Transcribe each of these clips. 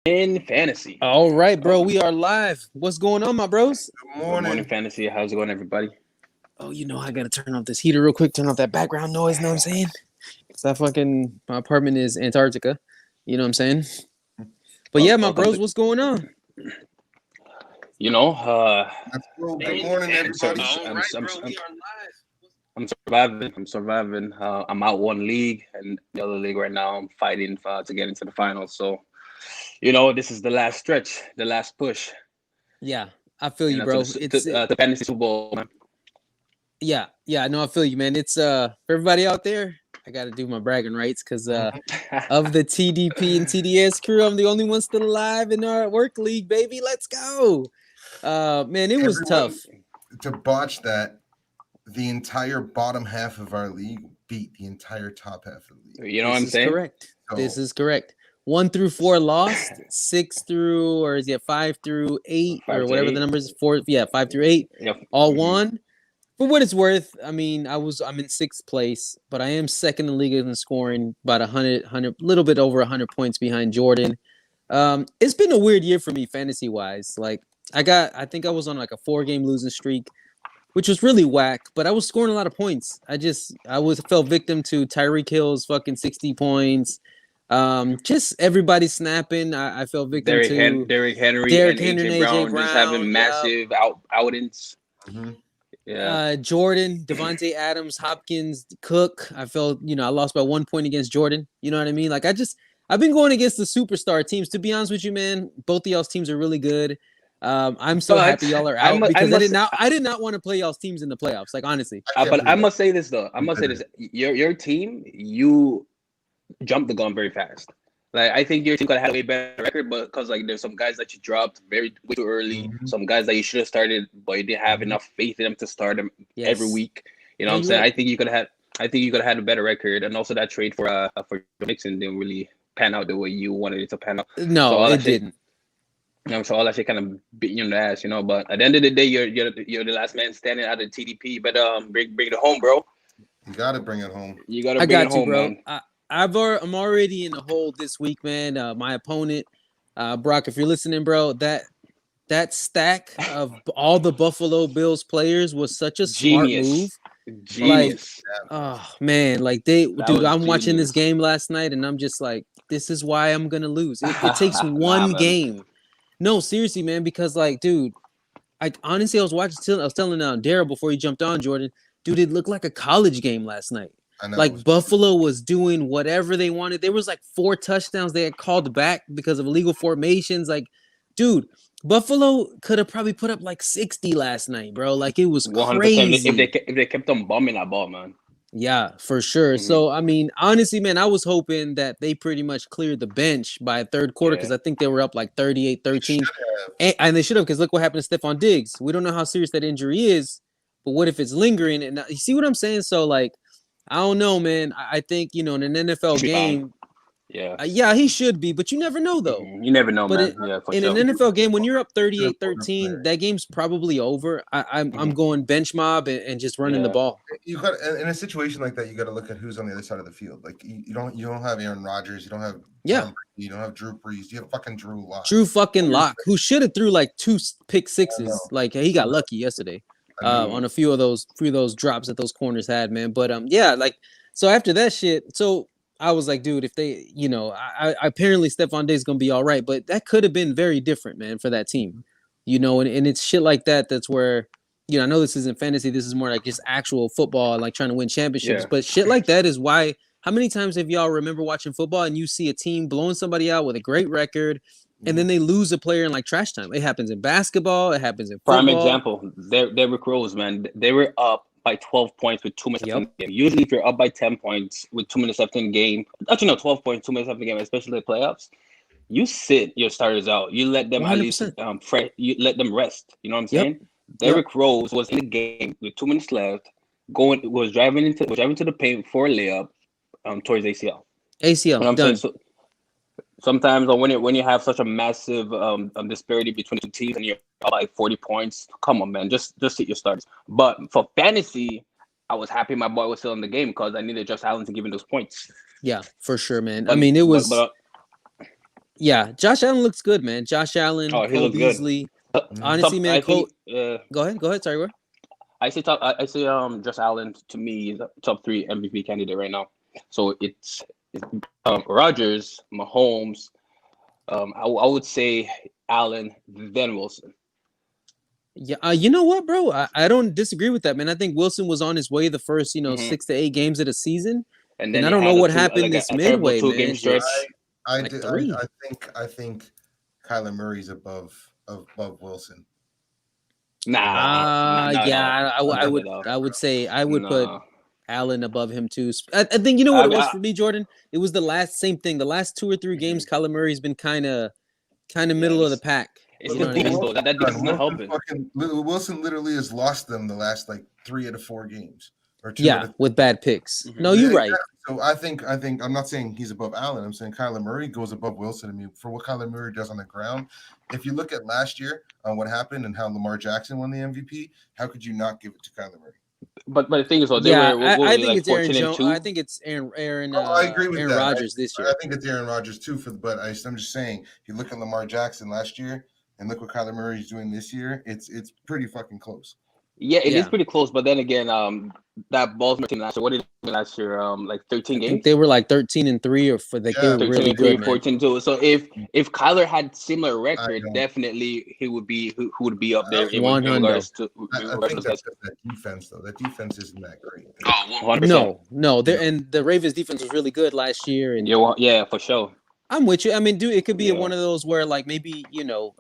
in fantasy. All right, bro. We are live. What's going on, my bros? Good Good morning, morning. fantasy. How's it going, everybody? Oh, I gotta turn off this heater real quick. Turn off that background noise. Know what I'm saying? Cause my apartment is Antarctica. You know what I'm saying? But yeah, my bros, what's going on? You know, Let's go. Good morning, everybody. I'm surviving. I'm out one league, and the other league right now, I'm fighting to get into the finals. So, this is the last stretch, the last push. Yeah, I feel you, bro. It's the fantasy Super Bowl. Man. yeah. No, I feel you, man. It's for everybody out there. I got to do my bragging rights because of the TDP and TDS crew, I'm the only one still alive in our work league, baby. Let's go. Man, it was tough. To botch that, the entire bottom half of our league beat the entire top half of the league. You know what I'm saying? Correct. This is correct. 1 through 4 lost, 6 through, or is it 5 through 8, or whatever the number is? 4, 5 through 8. Yep. All won. For what it's worth, I mean, I'm in 6th place, but I am second in the league in scoring, about 100, little bit over 100 points behind Jordan. It's been a weird year for me fantasy wise. Like I think I was on like a 4-game losing streak, which was really whack, but I was scoring a lot of points. I fell victim to Tyreek Hill's fucking 60 points. Just everybody snapping. I fell victim to Derrick Henry, and AJ Brown just having massive outings. Mm-hmm. Yeah. Jordan, Devontae Adams, Hopkins, Cook. I felt, I lost by 1 point against Jordan. You know what I mean? Like I've been going against the superstar teams. To be honest with you, man, both of y'all's teams are really good. I'm so happy y'all are out because I did not want to play y'all's teams in the playoffs. Like honestly. But I must say this though. Your team, you jumped the gun very fast. Like I think your team could have had a way better record, but because like there's some guys that you dropped way too early, some guys that you should have started, but you didn't have enough faith in them to start them every week. You know what I'm saying? I think you could have had a better record, and also that trade for Mixon didn't really pan out the way you wanted it to pan out. No, so it didn't. So all that shit kind of bit you in the ass, But at the end of the day, you're the last man standing out of TDP. But bring it home, bro. You gotta bring it home. You gotta bring it home, bro. Man. I'm already in the hole this week, man. My opponent, Brock, if you're listening, bro, that stack of all the Buffalo Bills players was such a smart move. Genius. Like, oh man, like I'm watching this game last night, and I'm just like, this is why I'm gonna lose. It takes one game. No, seriously, man, because like, dude, I was telling Daryl before he jumped on, Jordan, dude, it looked like a college game last night. Like Buffalo was doing whatever they wanted. There was like 4 touchdowns they had called back because of illegal formations. Like, dude, Buffalo could have probably put up like 60 last night, bro. Like it was 100%. Crazy. If they kept on bumming that ball, man. Yeah, for sure. Mm-hmm. So I mean, honestly, man, I was hoping that they pretty much cleared the bench by third quarter because I think they were up like 38-13. And they should have, because look what happened to Stephon Diggs. We don't know how serious that injury is, but what if it's lingering? And you see what I'm saying? So like, I don't know, man. I think, in an NFL game, he should be, but you never know, though. You never know, man. In an NFL game, when you're up 38-13, that game's probably over. I'm going bench mob and just running the ball. You got in a situation like that, you got to look at who's on the other side of the field. Like you don't have Aaron Rodgers, you don't have you don't have Drew Brees, you have fucking Drew Lock. Drew fucking Lock, who should have threw like 2 pick sixes. Like he got lucky yesterday. On a few of those drops that those corners had, man. But so after that shit, so I was like, dude, if they, I apparently Stephon Diggs is gonna be all right, but that could have been very different, man, for that team, and it's shit like that. That's where, I know this isn't fantasy, this is more like just actual football, like trying to win championships. But shit like that is why. How many times have y'all remember watching football and you see a team blowing somebody out with a great record? And then they lose a player in like trash time. It happens in basketball. It happens in football. Prime example, Derrick Rose, man. They were up by 12 points with 2 minutes left in the game. Usually, if you're up by 10 points with 2 minutes left in the game, actually no, 12 points, 2 minutes left in the game, especially the playoffs, you sit your starters out. You let them 100%. At least you let them rest. You know what I'm saying? Derrick Rose was in the game with 2 minutes left, was driving to the paint for a layup towards ACL. ACL, you know done. Sometimes when you have such a massive disparity between the two teams and you're up by 40 points, come on, man, just hit your starters. But for fantasy, I was happy my boy was still in the game because I needed Josh Allen to give him those points. Yeah, for sure, man. I mean, it was. Yeah, Josh Allen looks good, man. Josh Allen, Oh, he Cole looks good. Beasley. Honestly, man, I Cole. think, Go ahead. Sorry, where? I say Josh Allen to me is a top 3 MVP candidate right now. So it's Rodgers, Mahomes. I would say Allen, then Wilson. Yeah, you know what, bro? I don't disagree with that, man. I think Wilson was on his way the first, Mhm. 6 to 8 games of the season, And and then I he don't know had what a happened this terrible midway, 2-game man. stretch. Like 3. I think Kyler Murray's above Wilson. Nah, yeah, no. I would say I would put No. Allen above him too. I think you know what I it mean, was for me, Jordan. It was the same thing. The last 2 or 3 games, Kyler Murray's been kind of middle of the pack. It's You the know what I defense mean? though. That defense is not helping. Wilson literally has lost them the last like 3 out of 4 games. Or 2 Yeah, with bad picks. Mhm. No, you're right. Exactly. So I think I'm not saying he's above Allen. I'm saying Kyler Murray goes above Wilson to me for what Kyler Murray does on the ground. If you look at last year on what happened and how Lamar Jackson won the MVP, how could you not give it to Kyler Murray? But the thing is, though, I think like it's Aaron 14 and Jones. 2? I think it's Aaron. I agree with Aaron that. Rodgers this year. I think it's Aaron Rodgers too. But I'm just saying, if you look at Lamar Jackson last year and look what Kyler Murray's doing this year, it's pretty fucking close. Yeah, it is pretty close. But then again, that Baltimore team last year, what did they do last year? Like 13 games. I think they were like 13-3, or for they were really good, 14-2. So if Kyler had similar record, definitely he would be who would be up there in regards to. I think that's just that defense though. That defense isn't that great. Oh, 100%. No. And the Ravens defense was really good last year. And yeah, for sure. I'm with you. I mean, dude, it could be one of those where, like, maybe,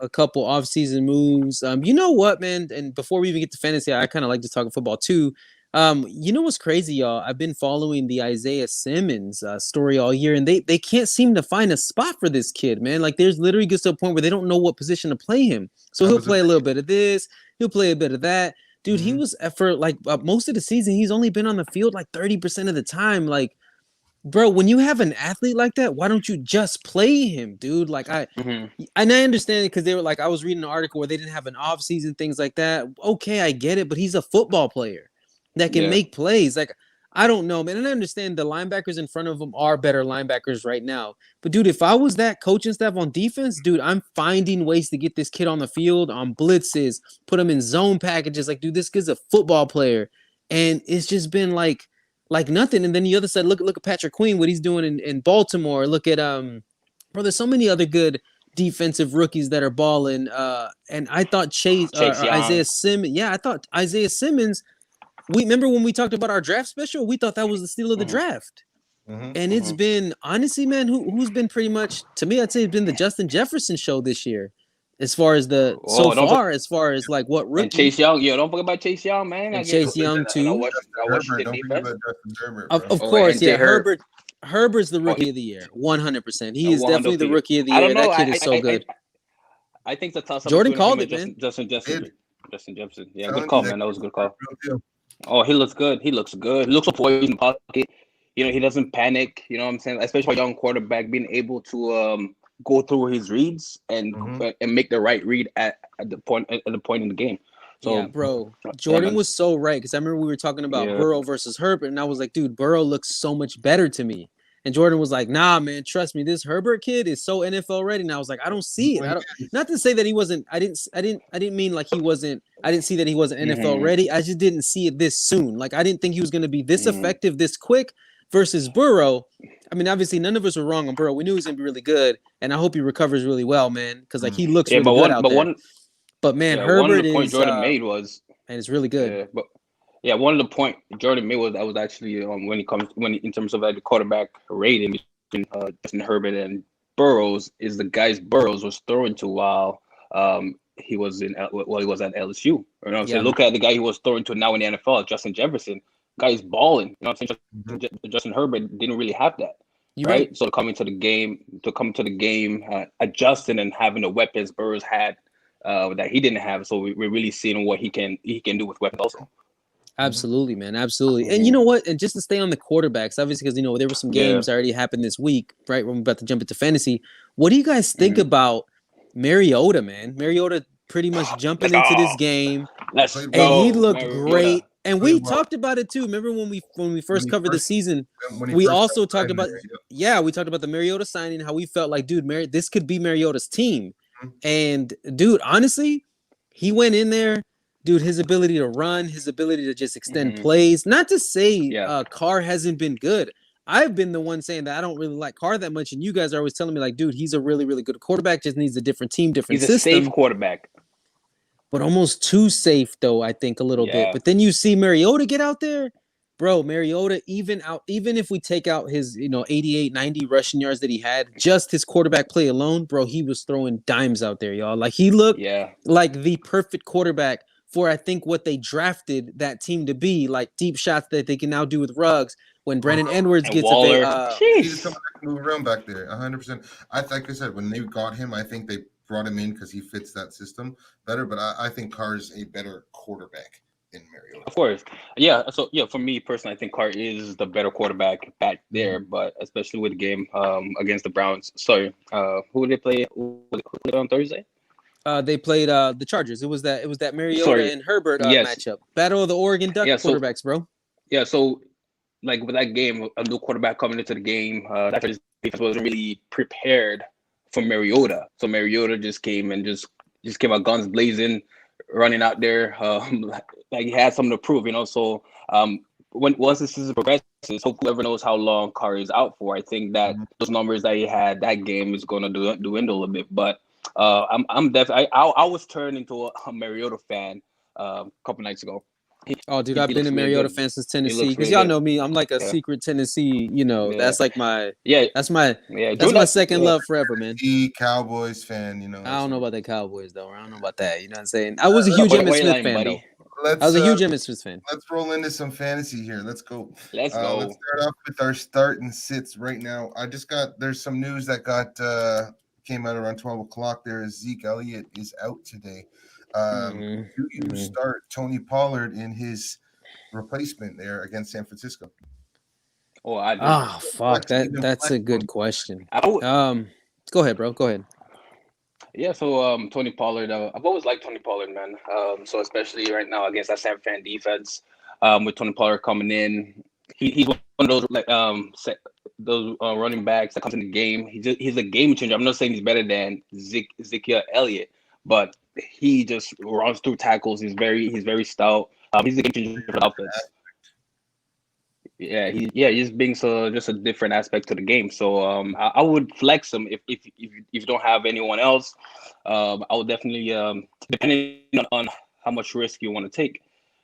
a couple off-season moves. You know what, man? And before we even get to fantasy, I kind of like to talk football too. You know what's crazy, y'all? I've been following the Isaiah Simmons story all year, and they can't seem to find a spot for this kid, man. Like, there's literally gets to a point where they don't know what position to play him. So he'll play a little bit of this, he'll play a bit of that. Dude, he was for like most of the season, he's only been on the field like 30% of the time. Like, bro, when you have an athlete like that, why don't you just play him, dude? Like and I understand it because they were like, I was reading an article where they didn't have an off season, things like that. Okay, I get it, but he's a football player that can make plays. Like, I don't know, man. And I understand the linebackers in front of him are better linebackers right now. But dude, if I was that coaching staff on defense, dude, I'm finding ways to get this kid on the field on blitzes, put him in zone packages. Like, dude, this kid's a football player, and it's just been like nothing. And then the other side, look at Patrick Queen, what he's doing in Baltimore. Look at bro, there's so many other good defensive rookies that are balling. And I thought Isaiah Simmons. Yeah, I thought Isaiah Simmons. We remember when we talked about our draft special, we thought that was the steal of the draft. And it's been, honestly, man, who's been pretty much, to me, I'd say it's been the Justin Jefferson show this year. As far as as far as like what rookie. And Chase Young, don't forget about Chase Young, man. And Chase Young too. Of course, yeah. Herbert's the rookie of the year, 100%. He is definitely the rookie of the year. I don't know. That kid is so good. I think the toss-up. Jordan called it, man. Justin Jefferson. Yeah, good call, man. That was a good call. Oh, he looks good. He looks so poised in the pocket. He doesn't panic. You know what I'm saying? Especially for a young quarterback, being able to go through his reads and make the right read at the point in the game. So, yeah, bro, Jordan was so right, because I remember we were talking about Burrow versus Herbert, and I was like, dude, Burrow looks so much better to me. And Jordan was like, nah, man, trust me, this Herbert kid is so NFL ready. And I was like, I don't see it. Not to say that he wasn't. I didn't mean like he wasn't. I didn't see that he wasn't NFL ready. I just didn't see it this soon. Like, I didn't think he was going to be this effective this quick. Versus Burrow, I mean, obviously, none of us were wrong on Burrow. We knew he was going to be really good, and I hope he recovers really well, man, because like he looks really good out there. But man, Herbert one of the points Jordan made was, and it's really good. One of the point Jordan made was actually when in terms of like the quarterback rating between Justin Herbert and Burrows is the guys Burrows was throwing to while he was at LSU. You know, so look at the guy he was throwing to now in the NFL, Justin Jefferson. Guy's balling. You know what I'm saying? Justin Herbert didn't really have that. Right? So coming to the game, adjusting and having the weapons Burrows had that he didn't have. So we're really seeing what he can do with weapons also. Absolutely, man. Absolutely. And you know what? And just to stay on the quarterbacks, obviously, because there were some games that already happened this week, right? When we're about to jump into fantasy. What do you guys think about Mariota, man? Mariota pretty much jumping into this game. Let's go. And he looked Mariota. great. And we talked about it too. Remember when we first covered the season? We also talked about we talked about the Mariota signing, how we felt like, dude, this could be Mariota's team. And dude, honestly, he went in there, dude, his ability to run, his ability to just extend plays. Not to say Carr hasn't been good. I've been the one saying that I don't really like Carr that much, and you guys are always telling me like, dude, he's a really, really good quarterback, just needs a different team, different system. He's a safe quarterback. But almost too safe, though, I think, a little bit. But then you see Mariota get out there. Bro, Mariota, even if we take out his, 88, 90 rushing yards that he had, just his quarterback play alone, bro, he was throwing dimes out there, y'all. Like, he looked like the perfect quarterback for, I think, what they drafted that team to be, like deep shots that they can now do with Ruggs. When Brandon Edwards gets he's coming back, move around back there, 100%. Like I said, when they got him, I think they brought him in because he fits that system better. But I think Carr is a better quarterback than Mariota. Of course, yeah. So for me personally, I think Carr is the better quarterback back there. But especially with the game against the Browns. Sorry, who did they play? Who played on Thursday? They played the Chargers. It was that Mariota and Herbert matchup. Battle of the Oregon Duck quarterbacks, bro. Yeah. So, like with that game, a new quarterback coming into the game, that defense wasn't really prepared for Mariota. So Mariota just came and just came out guns blazing, running out there like he had something to prove, So once the season progresses, hopefully whoever knows how long Carr is out for, I think that those numbers that he had that game is going to dwindle a bit. But I'm definitely I was turned into a Mariota fan a couple nights ago. Oh, dude, I've been a Mariota fan since Tennessee because y'all know me. I'm like a secret Tennessee. That's like my that's my second love forever, man. Cowboys fan, I don't know about the Cowboys though. I don't know about that. You know what I'm saying? I was a huge Emmitt Smith fan though. I was a huge Emmitt Smith fan. Let's roll into some fantasy here. Let's go. Let's go. Let's start off with our start and sits right now. There's some news that came out around 12 o'clock. Zeke Elliott is out today. Do you start Tony Pollard in his replacement there against San Francisco? Oh, I do. Fuck. That's a good question. Go ahead, bro. Go ahead. Yeah, so Tony Pollard, I've always liked Tony Pollard, man. So especially right now against that San Fran defense, with Tony Pollard coming in, he's one of those those running backs that comes in the game. He's a game changer. I'm not saying he's better than Ezekiel Elliott, but he just runs through tackles. He's very stout. He's a game changer for the offense. Yeah, he's being just a different aspect to the game. So I would flex him if you don't have anyone else. I would definitely depending on how much risk you want to take,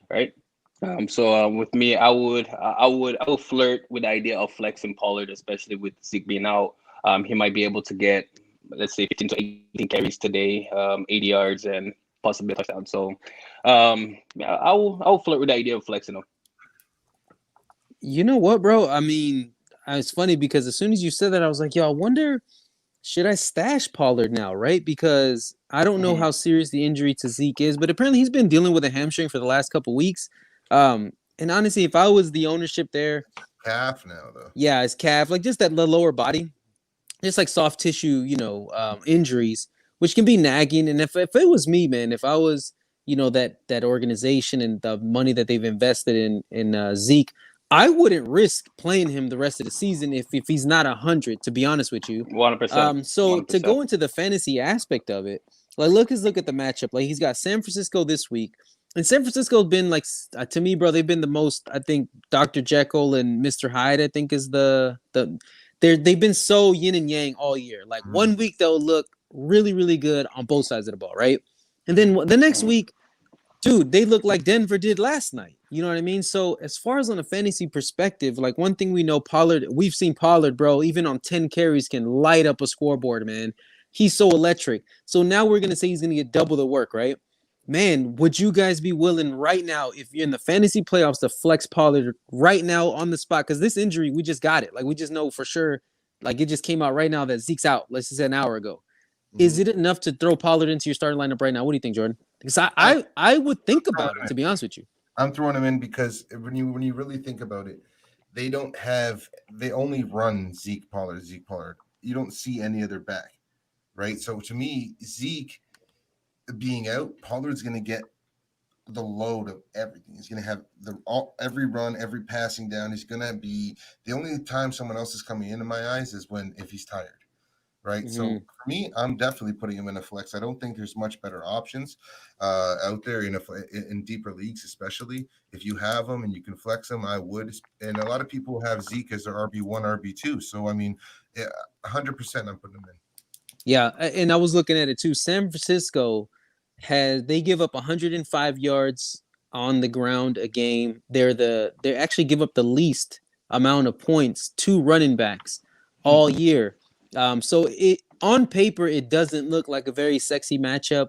right? So with me, I would flirt with the idea of flexing Pollard, especially with Zeke being out. He might be able to get, let's say, 15 to 18 carries today, 80 yards, and possibly a touchdown. So I will flirt with the idea of flexing him. You know what, bro? I mean, it's funny because as soon as you said that, I was like, yo, I wonder, should I stash Pollard now, right? Because I don't know how serious the injury to Zeke is, but apparently he's been dealing with a hamstring for the last couple of weeks. And honestly, if I was the ownership there, calf now though. Yeah, it's calf, like just that lower body, just like soft tissue, injuries, which can be nagging. And if it was me, man, if I was, that organization and the money that they've invested in Zeke, I wouldn't risk playing him the rest of the season if he's not 100. To be honest with you, 100%. So 100%. To go into the fantasy aspect of it, like look at the matchup. Like he's got San Francisco this week. And San Francisco's been like, to me, bro, they've been the most, I think, Dr. Jekyll and Mr. Hyde, I think is they've been so yin and yang all year. Like 1 week they'll look really, really good on both sides of the ball, right? And then the next week, dude, they look like Denver did last night. You know what I mean? So as far as on a fantasy perspective, like one thing we know, we've seen Pollard, bro, even on 10 carries can light up a scoreboard, man. He's so electric. So now we're going to say he's going to get double the work, right? Man, would you guys be willing right now, if you're in the fantasy playoffs, to flex Pollard right now on the spot? Because this injury, we just got it. Like, we just know for sure, like, it just came out right now that Zeke's out, let's just say an hour ago. Is it enough to throw Pollard into your starting lineup right now? What do you think, Jordan? Because I would think about it, to be honest with you. I'm throwing him in because when you really think about it, they only run Zeke Pollard. You don't see any other back, right? So to me, Zeke being out, Pollard's going to get the load of everything. He's going to have every run, every passing down. He's going to be the only time someone else is coming into my eyes is if he's tired. Right. So for me, I'm definitely putting him in a flex. I don't think there's much better options out there in deeper leagues, especially if you have them and you can flex them. I would. And a lot of people have Zeke as their RB1, RB2. So, I mean, 100% I'm putting him in. Yeah. And I was looking at it too. San Francisco they give up 105 yards on the ground a game. They actually give up the least amount of points to running backs all year. So on paper, it doesn't look like a very sexy matchup.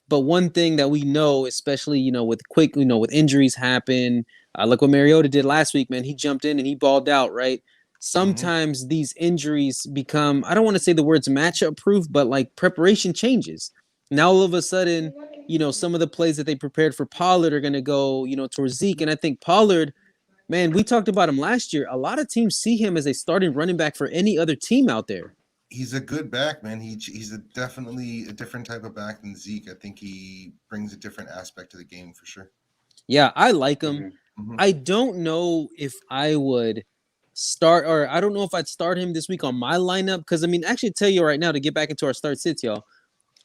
But one thing that we know, especially, with with injuries happen, like what Mariota did last week, man, he jumped in and he balled out, right? Sometimes these injuries become, I don't want to say the words matchup proof, but like preparation changes. Now, all of a sudden, some of the plays that they prepared for Pollard are going to go, towards Zeke. And I think Pollard, man, we talked about him last year. A lot of teams see him as a starting running back for any other team out there. He's a good back, man. He's definitely a different type of back than Zeke. I think he brings a different aspect to the game for sure. Yeah, I like him. I don't know if I would start, or I don't know if I'd start him this week on my lineup. Because, I mean, actually tell you right now, to get back into our start sits, y'all,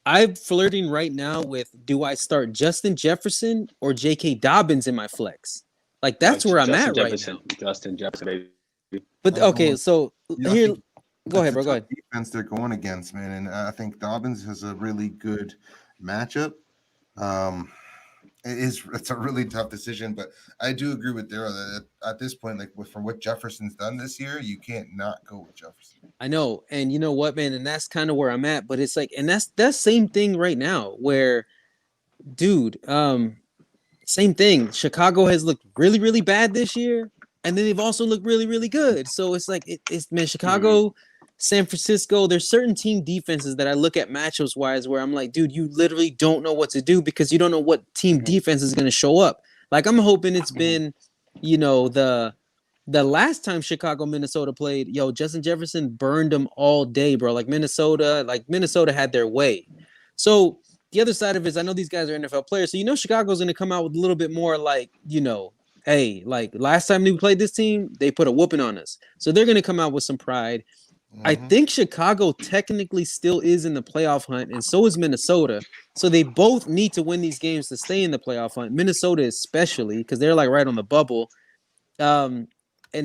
I'm flirting right now with, do I start Justin Jefferson or J.K. Dobbins in my flex? Like, that's where I'm at right now. Justin Jefferson, baby. But, okay, so here... Go ahead, bro. Go ahead. Defense they're going against, man, and I think Dobbins has a really good matchup. It's a really tough decision, but I do agree with Daryl that at this point, like for what Jefferson's done this year, you can't not go with Jefferson. I know, and you know what, man, and that's kind of where I'm at. But it's like, and that's same thing right now, where, dude, same thing. Chicago has looked really, really bad this year, and then they've also looked really, really good. So it's like it's man, Chicago. San Francisco, there's certain team defenses that I look at matchups wise where I'm like, dude, you literally don't know what to do because you don't know what team defense is going to show up. Like, I'm hoping it's been, the last time Chicago, Minnesota played, Justin Jefferson burned them all day, bro. Like Minnesota had their way. So the other side of it is I know these guys are NFL players. So, Chicago's going to come out with a little bit more like, hey, like last time we played this team, they put a whooping on us. So they're going to come out with some pride. I think Chicago technically still is in the playoff hunt, and so is Minnesota. So they both need to win these games to stay in the playoff hunt. Minnesota especially, because they're like right on the bubble. And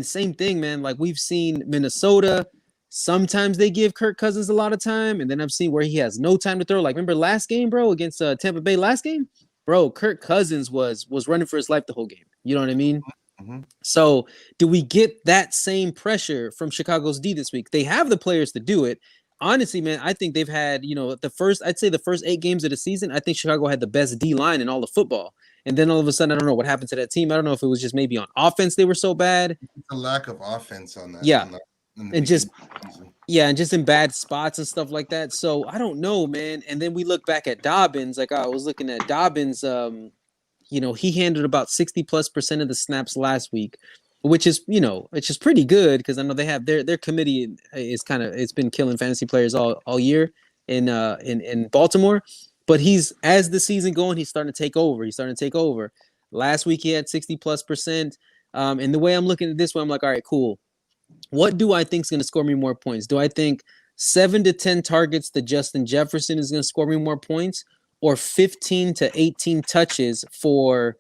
same thing, man. Like we've seen Minnesota, sometimes they give Kirk Cousins a lot of time, and then I've seen where he has no time to throw. Like remember last game, bro, against Tampa Bay last game? Bro, Kirk Cousins was running for his life the whole game. You know what I mean? So do we get that same pressure from Chicago's D this week? They have the players to do it. Honestly, man, I think they've had, the first 8 games of the season, I think Chicago had the best D line in all of football. And then all of a sudden, I don't know what happened to that team. I don't know if it was just maybe on offense they were so bad. It's a lack of offense on that. Yeah. And just in bad spots and stuff like that. So I don't know, man. And then we look back at Dobbins. Like I was looking at Dobbins, he handled about 60+% of the snaps last week, which is, it's just pretty good because I know they have their committee is it's been killing fantasy players all year in Baltimore. But as the season going, he's starting to take over. Last week he had 60+%. And the way I'm looking at this one, I'm like, all right, cool. What do I think is going to score me more points? Do I think 7 to 10 targets to Justin Jefferson is going to score me more points? Or 15 to 18 touches for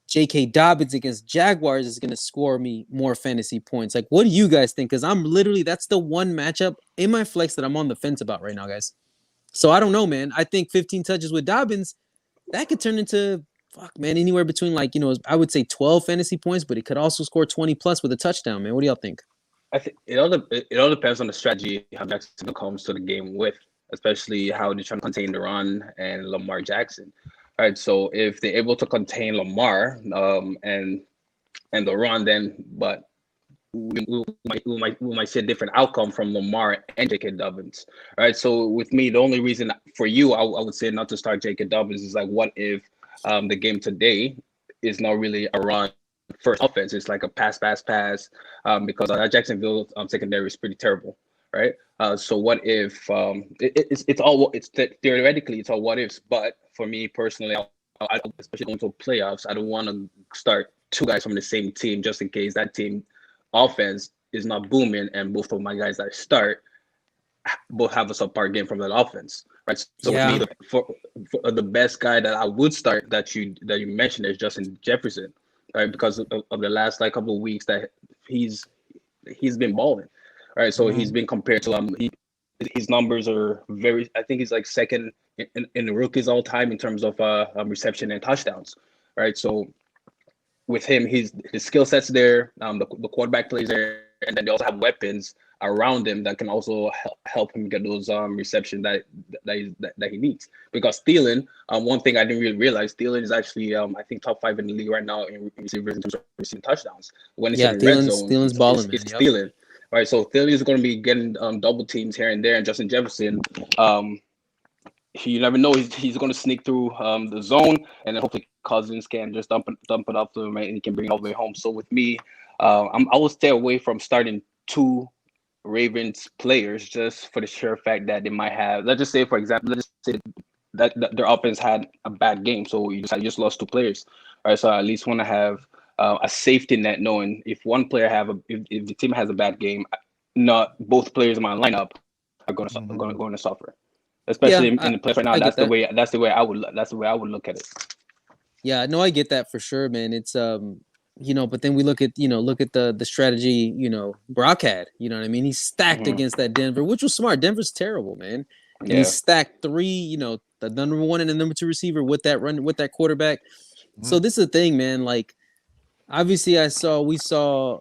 J.K. Dobbins against Jaguars is going to score me more fantasy points? Like, what do you guys think? Because that's the one matchup in my flex that I'm on the fence about right now, guys. So I don't know, man. I think 15 touches with Dobbins, that could turn into, anywhere between I would say 12 fantasy points, but it could also score 20+ with a touchdown, man. What do y'all think? I think it all depends on the strategy how Jacksonville comes to the game with, especially how they're trying to contain the run and Lamar Jackson. All right, so if they're able to contain Lamar and the run, then we might see a different outcome from Lamar and J.K. Dobbins. All right, so with me, the only reason for you, I would say not to start J.K. Dobbins is like, what if the game today is not really a run first offense? It's like a pass, because Jacksonville secondary is pretty terrible. Right. So what if theoretically it's all what ifs, but for me personally, I'll especially going to playoffs, I don't want to start two guys from the same team just in case that team offense is not booming and both of my guys that start both have a subpar game from that offense, right? So with me, for the best guy that I would start that you mentioned is Justin Jefferson, right? Because of the last like couple of weeks that he's been balling, right? So he's been compared to his numbers are very. I think he's like second in the rookies all time in terms of reception and touchdowns, right? So with him, his skill set's there. The quarterback plays there, and then they also have weapons around him that can also help him get those reception that he needs. Because Thielen, one thing I didn't really realize, Thielen is actually I think top 5 in the league right now in receivers in terms of receiving touchdowns. When it's in the red zone, Thielen's balling, it's Thielen. Right, so Thielen is going to be getting double teams here and there, and Justin Jefferson, you never know, he's going to sneak through the zone, and then hopefully Cousins can just dump it up to him, and he can bring it all the way home. So with me, I will stay away from starting two Ravens players just for the sure fact that they might have. Let's just say, for example, that their offense had a bad game, so you just lost two players. All right, so I at least want to have a safety net, knowing if one player if the team has a bad game, not both players in my lineup are going to suffer. Especially in the playoffs right now, that's the way I would look at it. Yeah, no, I get that for sure, man. It's but then we look at the strategy, Brock had, you know what I mean? He's stacked against that Denver, which was smart. Denver's terrible, man. And he stacked three, the number one and the number two receiver with that quarterback. So this is the thing, man. Like, obviously we saw,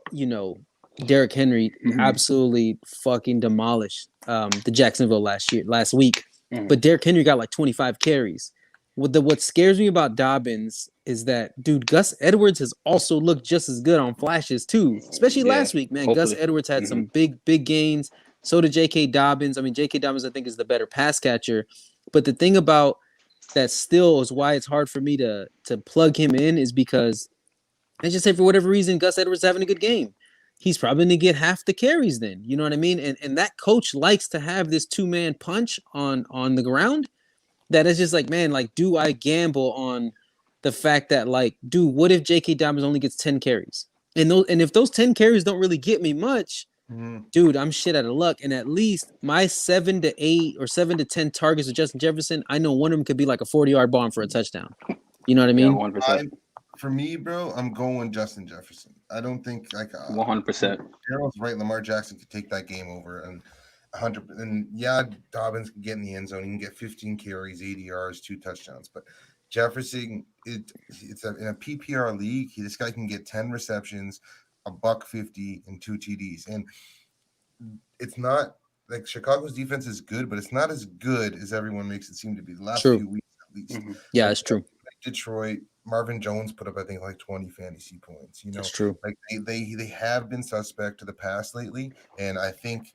Derrick Henry absolutely fucking demolish the Jacksonville last week. But Derrick Henry got like 25 carries. What scares me about Dobbins is that, dude, Gus Edwards has also looked just as good on flashes too, especially last week, man. Hopefully. Gus Edwards had some big gains. So did J.K. Dobbins. I mean, J.K. Dobbins, I think, is the better pass catcher. But the thing about that still is why it's hard for me to plug him in is because I just say for whatever reason, Gus Edwards is having a good game. He's probably going to get half the carries then. You know what I mean? And that coach likes to have this two-man punch on the ground. That is just like, man, like, do I gamble on the fact that, like, dude, what if J.K. Dobbins only gets 10 carries? And if those 10 carries don't really get me much, dude, I'm shit out of luck. And at least my 7 to 8 or 7 to 10 targets with Justin Jefferson, I know one of them could be like a 40-yard bomb for a touchdown. You know what I mean? Yeah, 100%. For me, bro, I'm going Justin Jefferson. I don't think 100%. Gerald's right. Lamar Jackson could take that game over, and 100. And yeah, Dobbins can get in the end zone. He can get 15 carries, 80 yards, 2 touchdowns. But Jefferson, it's in a PPR league. This guy can get 10 receptions, $150, and 2 TDs. And it's not like Chicago's defense is good, but it's not as good as everyone makes it seem to be. The last few weeks, at least. Yeah, it's true. Detroit. Marvin Jones put up, I think, like 20 fantasy points. That's true. Like they have been suspect to the pass lately, and I think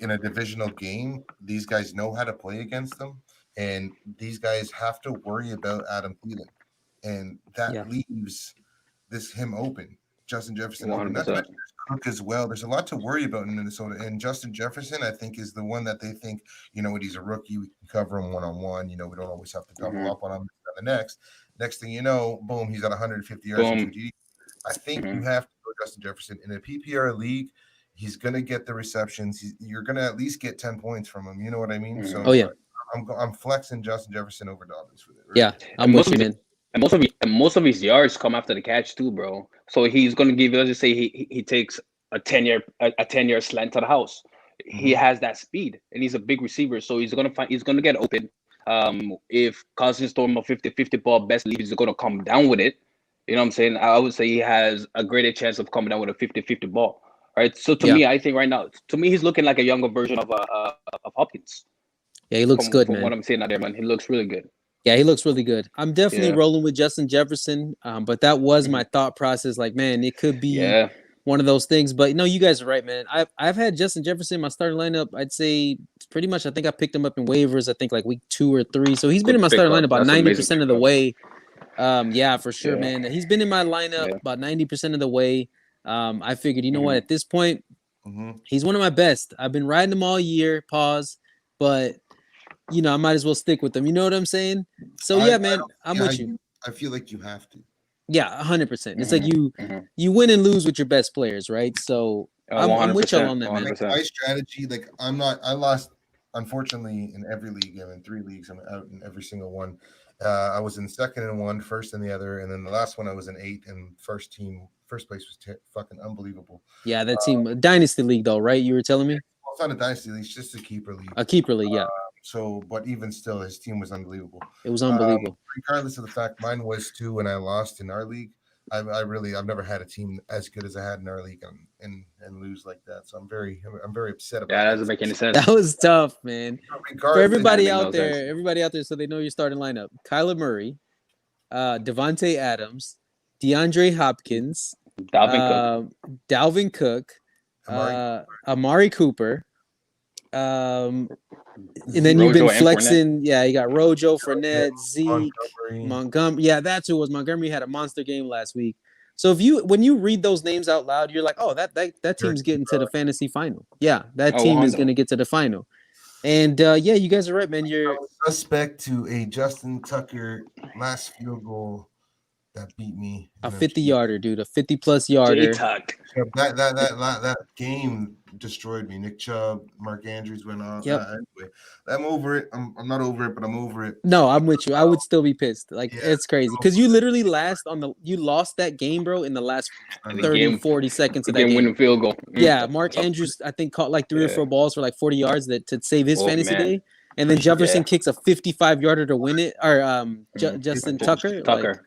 in a divisional game, these guys know how to play against them, and these guys have to worry about Adam Thielen, and that leaves him open. Justin Jefferson open. That's Cook as well. There's a lot to worry about in Minnesota, and Justin Jefferson, I think, is the one that they think, he's a rookie. We can cover him one-on-one. We don't always have to double up on him. The next thing you know, boom, he's got 150 yards. I think you have to go Justin Jefferson in a PPR league. He's going to get the receptions. You're going to at least get 10 points from him. You know what I mean? So I'm flexing Justin Jefferson over Dobbins for it. Right? Yeah, I'm with you, man. And most of his yards come after the catch too, bro. So he's going to give you. Let's just say he takes a 10-yard slant to the house. He has that speed, and he's a big receiver, so he's going to get open. If Cousins throw him a 50-50 ball, best believe he's going to come down with it. You know what I'm saying? I would say he has a greater chance of coming down with a 50-50 ball. Right. So to me, I think right now, he's looking like a younger version of Hopkins. Yeah, he looks good, from man. What I'm seeing out there, man, he looks really good. Yeah, he looks really good. I'm definitely rolling with Justin Jefferson, but that was my thought process. Like, man, it could be one of those things. But no, you guys are right, man. I've had Justin Jefferson in my starting lineup. I'd say pretty much. I think I picked him up in waivers. I think like week 2 or 3. So he's been in my starting lineup about 90% of the way. Yeah, for sure, man. He's been in my lineup about 90% of the way. I figured, you know what? At this point, he's one of my best. I've been riding him all year. But I might as well stick with them. You know what I'm saying? So I yeah, don't man, I'm see how with you. I feel like you have to. Yeah, 100%. It's like Mhm. you win and lose with your best players, right? So I'm with y'all on that, man. 100%. My strategy, like I lost, unfortunately, in every league. I'm in 3 leagues. I'm out in every single one. I was in second in one, first in the other, and then the last one I was in 8, and first place was fucking unbelievable. Yeah, that team, Dynasty League, though, right? You were telling me Well, it's not a dynasty league; it's just a keeper league. a keeper league. Yeah, So, but even still, his team was unbelievable. it was unbelievable. Regardless of the fact mine was too when I lost in our league. I've never had a team as good as I had in our league and lose like that. So I'm very upset about Yeah, that that. doesn't make any sense. That was tough, man. For Regardless, everybody That make no out there, sense. so they know your starting lineup: Kyler Murray, Devontae Adams, DeAndre Hopkins, Dalvin Cook. Dalvin Cook, Amari Cooper. And then you've been Rojo and flexing. Yeah, you got Rojo, Fournette, Zeke, Montgomery. Montgomery. Yeah, that's who it was. Montgomery had a monster game last week. So when you read those names out loud, you're like, oh, that team's getting to the fantasy final. Yeah, that team is 100. going to get to the final. And yeah, you guys are right, man. You're suspect to a Justin Tucker last field goal that beat me. a 50-yarder, dude, a 50-plus yarder. J-Tuck. That game destroyed me. Nick Chubb, Mark Andrews went on. Yep. Anyway, I'm over it. I'm not over it, but I'm over it. No, I'm with you. I would still be pissed. Like, it's crazy because you literally you lost that game, bro, in the last 30, 40 seconds of that game. Winning field goal. Yeah, Mark Andrews, I think, caught like 3 or 4 balls for like 40 yards to save his fantasy day. And then Jefferson kicks a 55-yarder to win it. Or Justin Tucker.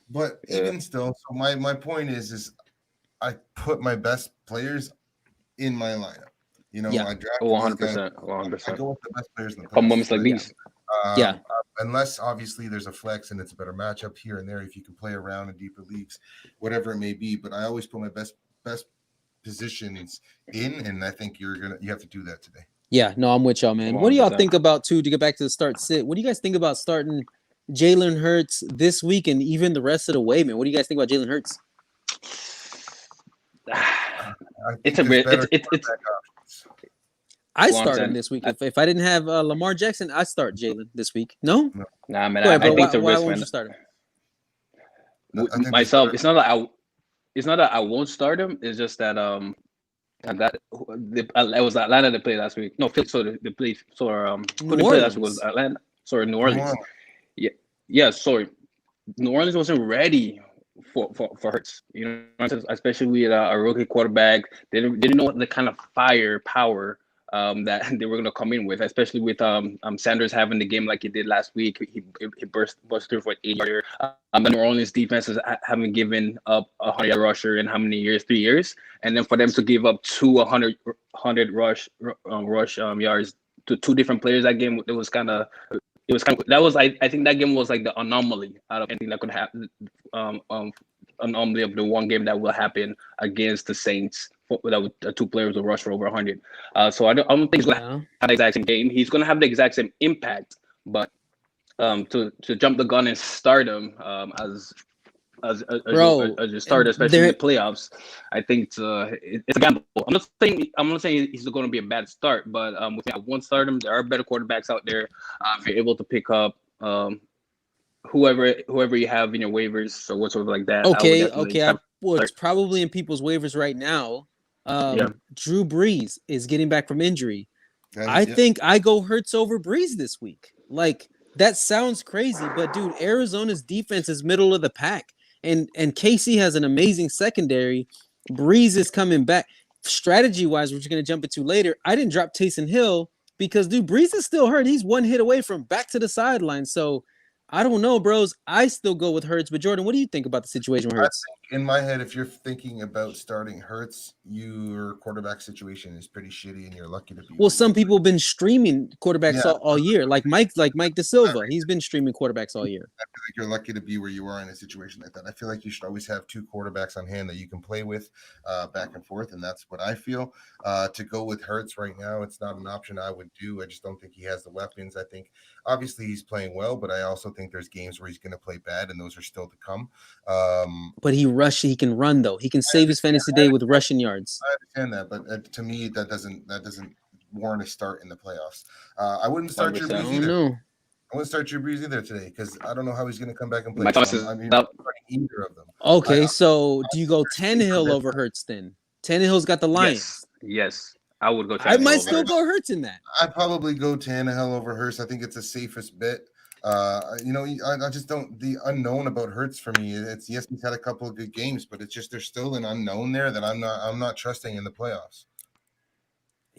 But even still, so my point is I put my best players in my lineup. I draft 100%. I go with the best players in the From moments like these. Unless obviously there's a flex and it's a better matchup here and there, if you can play around in deeper leagues, whatever it may be. But I always put my best positions in, and I think you have to do that today. Yeah, no, I'm with y'all, man. 100%. What do y'all think about, too, to get back to the start sit? What do you guys think about starting Jalen Hurts this week and even the rest of the way, man? What do you guys think about Jalen Hurts? I start him this week. If I didn't have Lamar Jackson, I start Jalen this week. No? Nah, man. I think it's a risk, man. You start him? Myself, it's not that I won't start him. It's just that it was Atlanta that played last week. No, so they played. So who they played last week was Atlanta. Sorry, New Orleans. Yeah. Sorry, New Orleans wasn't ready for Hurts. Especially with a rookie quarterback. They didn't know the kind of firepower that they were going to come in with, especially with Sanders having the game like he did last week. He burst through for 8-yarder. The New Orleans defenses haven't given up a 100-yard rusher in how many years? 3 years, and then for them to give up 100 rush yards to 2 different players that game, I think that game was like the anomaly out of anything that could happen. Anomaly of the one game that will happen against the Saints without 2 players will rush for over 100. So I don't think he's going to have the exact same game. He's going to have the exact same impact, but to jump the gun and start him as a starter, especially in the playoffs, I think it's a gamble. I'm not saying he's going to be a bad start, but if I won't start him, there are better quarterbacks out there. If you're able to pick up whoever you have in your waivers or whatsoever like that. Okay. It's probably in people's waivers right now. Drew Brees is getting back from injury. I think I go Hurts over Brees this week. Like, that sounds crazy, but dude, Arizona's defense is middle of the pack, and KC has an amazing secondary. Brees is coming back. Strategy wise, which we're gonna jump into later, I didn't drop Taysom Hill because dude, Brees is still hurt. He's 1 hit away from back to the sideline. So I don't know, bros. I still go with Hurts. But Jordan, what do you think about the situation with Hurts? In my head, if you're thinking about starting Hurts, your quarterback situation is pretty shitty, and you're lucky to be. Well, some people have been streaming quarterbacks all year, like Mike De Silva. He's been streaming quarterbacks all year. I feel like you're lucky to be where you are in a situation like that. I feel like you should always have 2 quarterbacks on hand that you can play with back and forth, and that's what I feel. To go with Hurts right now, it's not an option I would do. I just don't think he has the weapons. I think obviously he's playing well, but I also think there's games where he's going to play bad, and those are still to come. But he can run though. He can save his fantasy day with rushing yards. I understand that, but to me, that doesn't warrant a start in the playoffs. I wouldn't start Drew 100%. I Brees don't either. know. I wouldn't start Drew Brees either today because I don't know how he's going to come back and play. My So choice is I'm not up. starting either of them. Okay, I so do you go understand Tannehill that- over Hurts then? Tannehill's got the Lions. Yes. I would go. I might Tannehill still over. go Hurts in that. I'd probably go Tannehill over Hurst. I think it's the safest bet. I just don't the unknown about Hurts for me. It's yes, he's had a couple of good games, but it's just there's still an unknown there that I'm not trusting in the playoffs.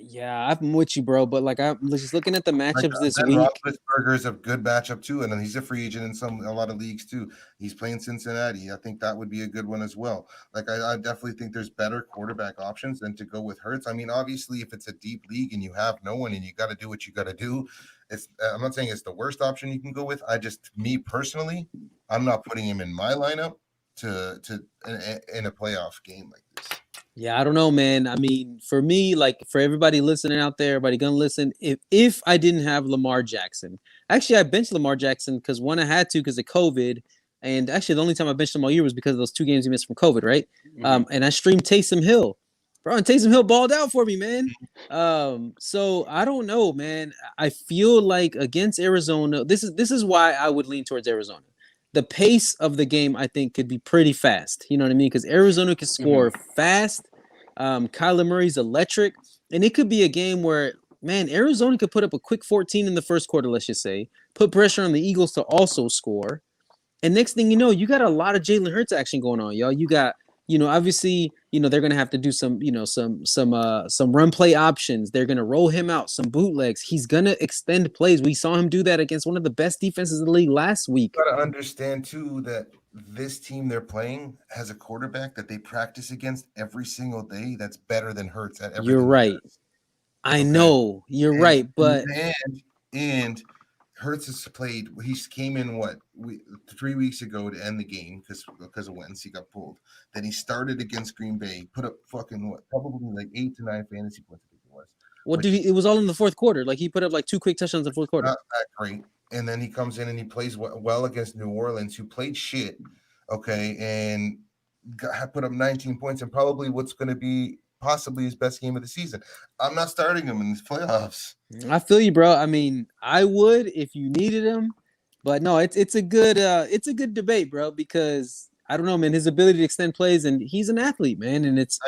Yeah, I'm with you, bro. But like, I'm just looking at the matchups this Ben week. Roethlisberger is a good matchup too, and then he's a free agent in a lot of leagues too. He's playing Cincinnati. I think that would be a good one as well. Like I definitely think there's better quarterback options than to go with Hurts. I mean, obviously, if it's a deep league and you have no one and you got to do what you got to do, I'm not saying it's the worst option you can go with. Me personally, I'm not putting him in my lineup in a playoff game like this. Yeah, I don't know, man. I mean, for me, like for everybody listening out there, everybody gonna listen. If I didn't have Lamar Jackson, actually, I benched Lamar Jackson because one, I had to because of COVID, and actually, the only time I benched him all year was because of those 2 games he missed from COVID, right? And I streamed Taysom Hill, bro, and Taysom Hill balled out for me, man. So I don't know, man. I feel like against Arizona, this is why I would lean towards Arizona. The pace of the game, I think, could be pretty fast. You know what I mean? Because Arizona can score fast. Kyler Murray's electric. And it could be a game where, man, Arizona could put up a quick 14 in the first quarter, let's just say. Put pressure on the Eagles to also score. And next thing you know, you got a lot of Jalen Hurts action going on, y'all. You got, obviously, they're gonna have to do some run play options. They're gonna roll him out, some bootlegs. He's gonna extend plays. We saw him do that against one of the best defenses in the league last week. You gotta understand too that this team they're playing has a quarterback that they practice against every single day that's better than Hurts at everything. You're right. I know you're right, but and Hurts has played. He came in 3 weeks ago to end the game because of Wentz. He got pulled. Then he started against Green Bay. Put up probably like 8 to 9 fantasy points. I think it was. It was all in the fourth quarter. Like he put up like 2 quick touchdowns in the fourth quarter. Not that great. And then he comes in and he plays well against New Orleans, who played shit. Okay, and put up 19 points and probably what's going to be possibly his best game of the season. I'm not starting him in the playoffs. I feel you, bro. I mean, I would if you needed him, but no, it's a good debate, bro. Because I don't know, man. His ability to extend plays, and he's an athlete, man. And it's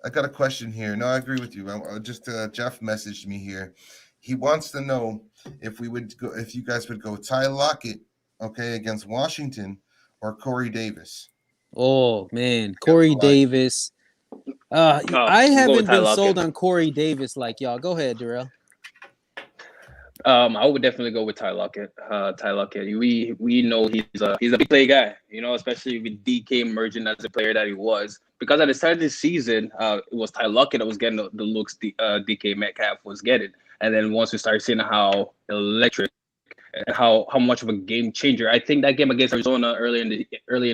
I got a question here. No, I agree with you. Jeff messaged me here. He wants to know if you guys would go Ty Lockett, okay, against Washington, or Corey Davis. Oh man, Corey Davis. I haven't been sold on Corey Davis like y'all. Go ahead, Darrell. I would definitely go with Ty Lockett. We know he's a big play guy, especially with DK emerging as the player that he was. Because at the start of the season, it was Ty Lockett that was getting the looks DK Metcalf was getting. And then once we started seeing how electric and how much of a game changer, I think that game against Arizona early in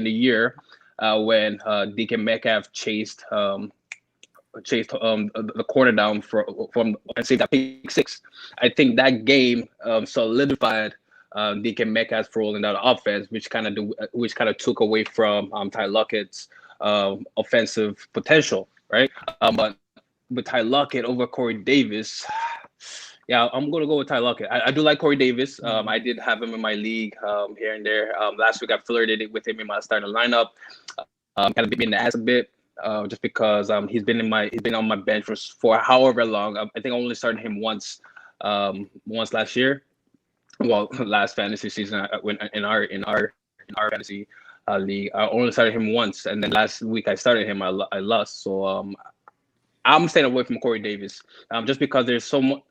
the year, when DK Metcalf chased the corner down from and saved that pick 6. I think that game solidified DK Metcalf's role in that offense, which kind of took away from Ty Lockett's offensive potential, right? But with Ty Lockett over Corey Davis, yeah, I'm gonna go with Ty Lockett. I do like Corey Davis. I did have him in my league here and there. Last week I flirted with him in my starting lineup. Kind of bit me in the ass a bit. Just because he's been on my bench for however long. I think I only started him once last year. Well, last fantasy season when in our fantasy league, I only started him once, and then last week I started him. I lost. So I'm staying away from Corey Davis. Just because there's so much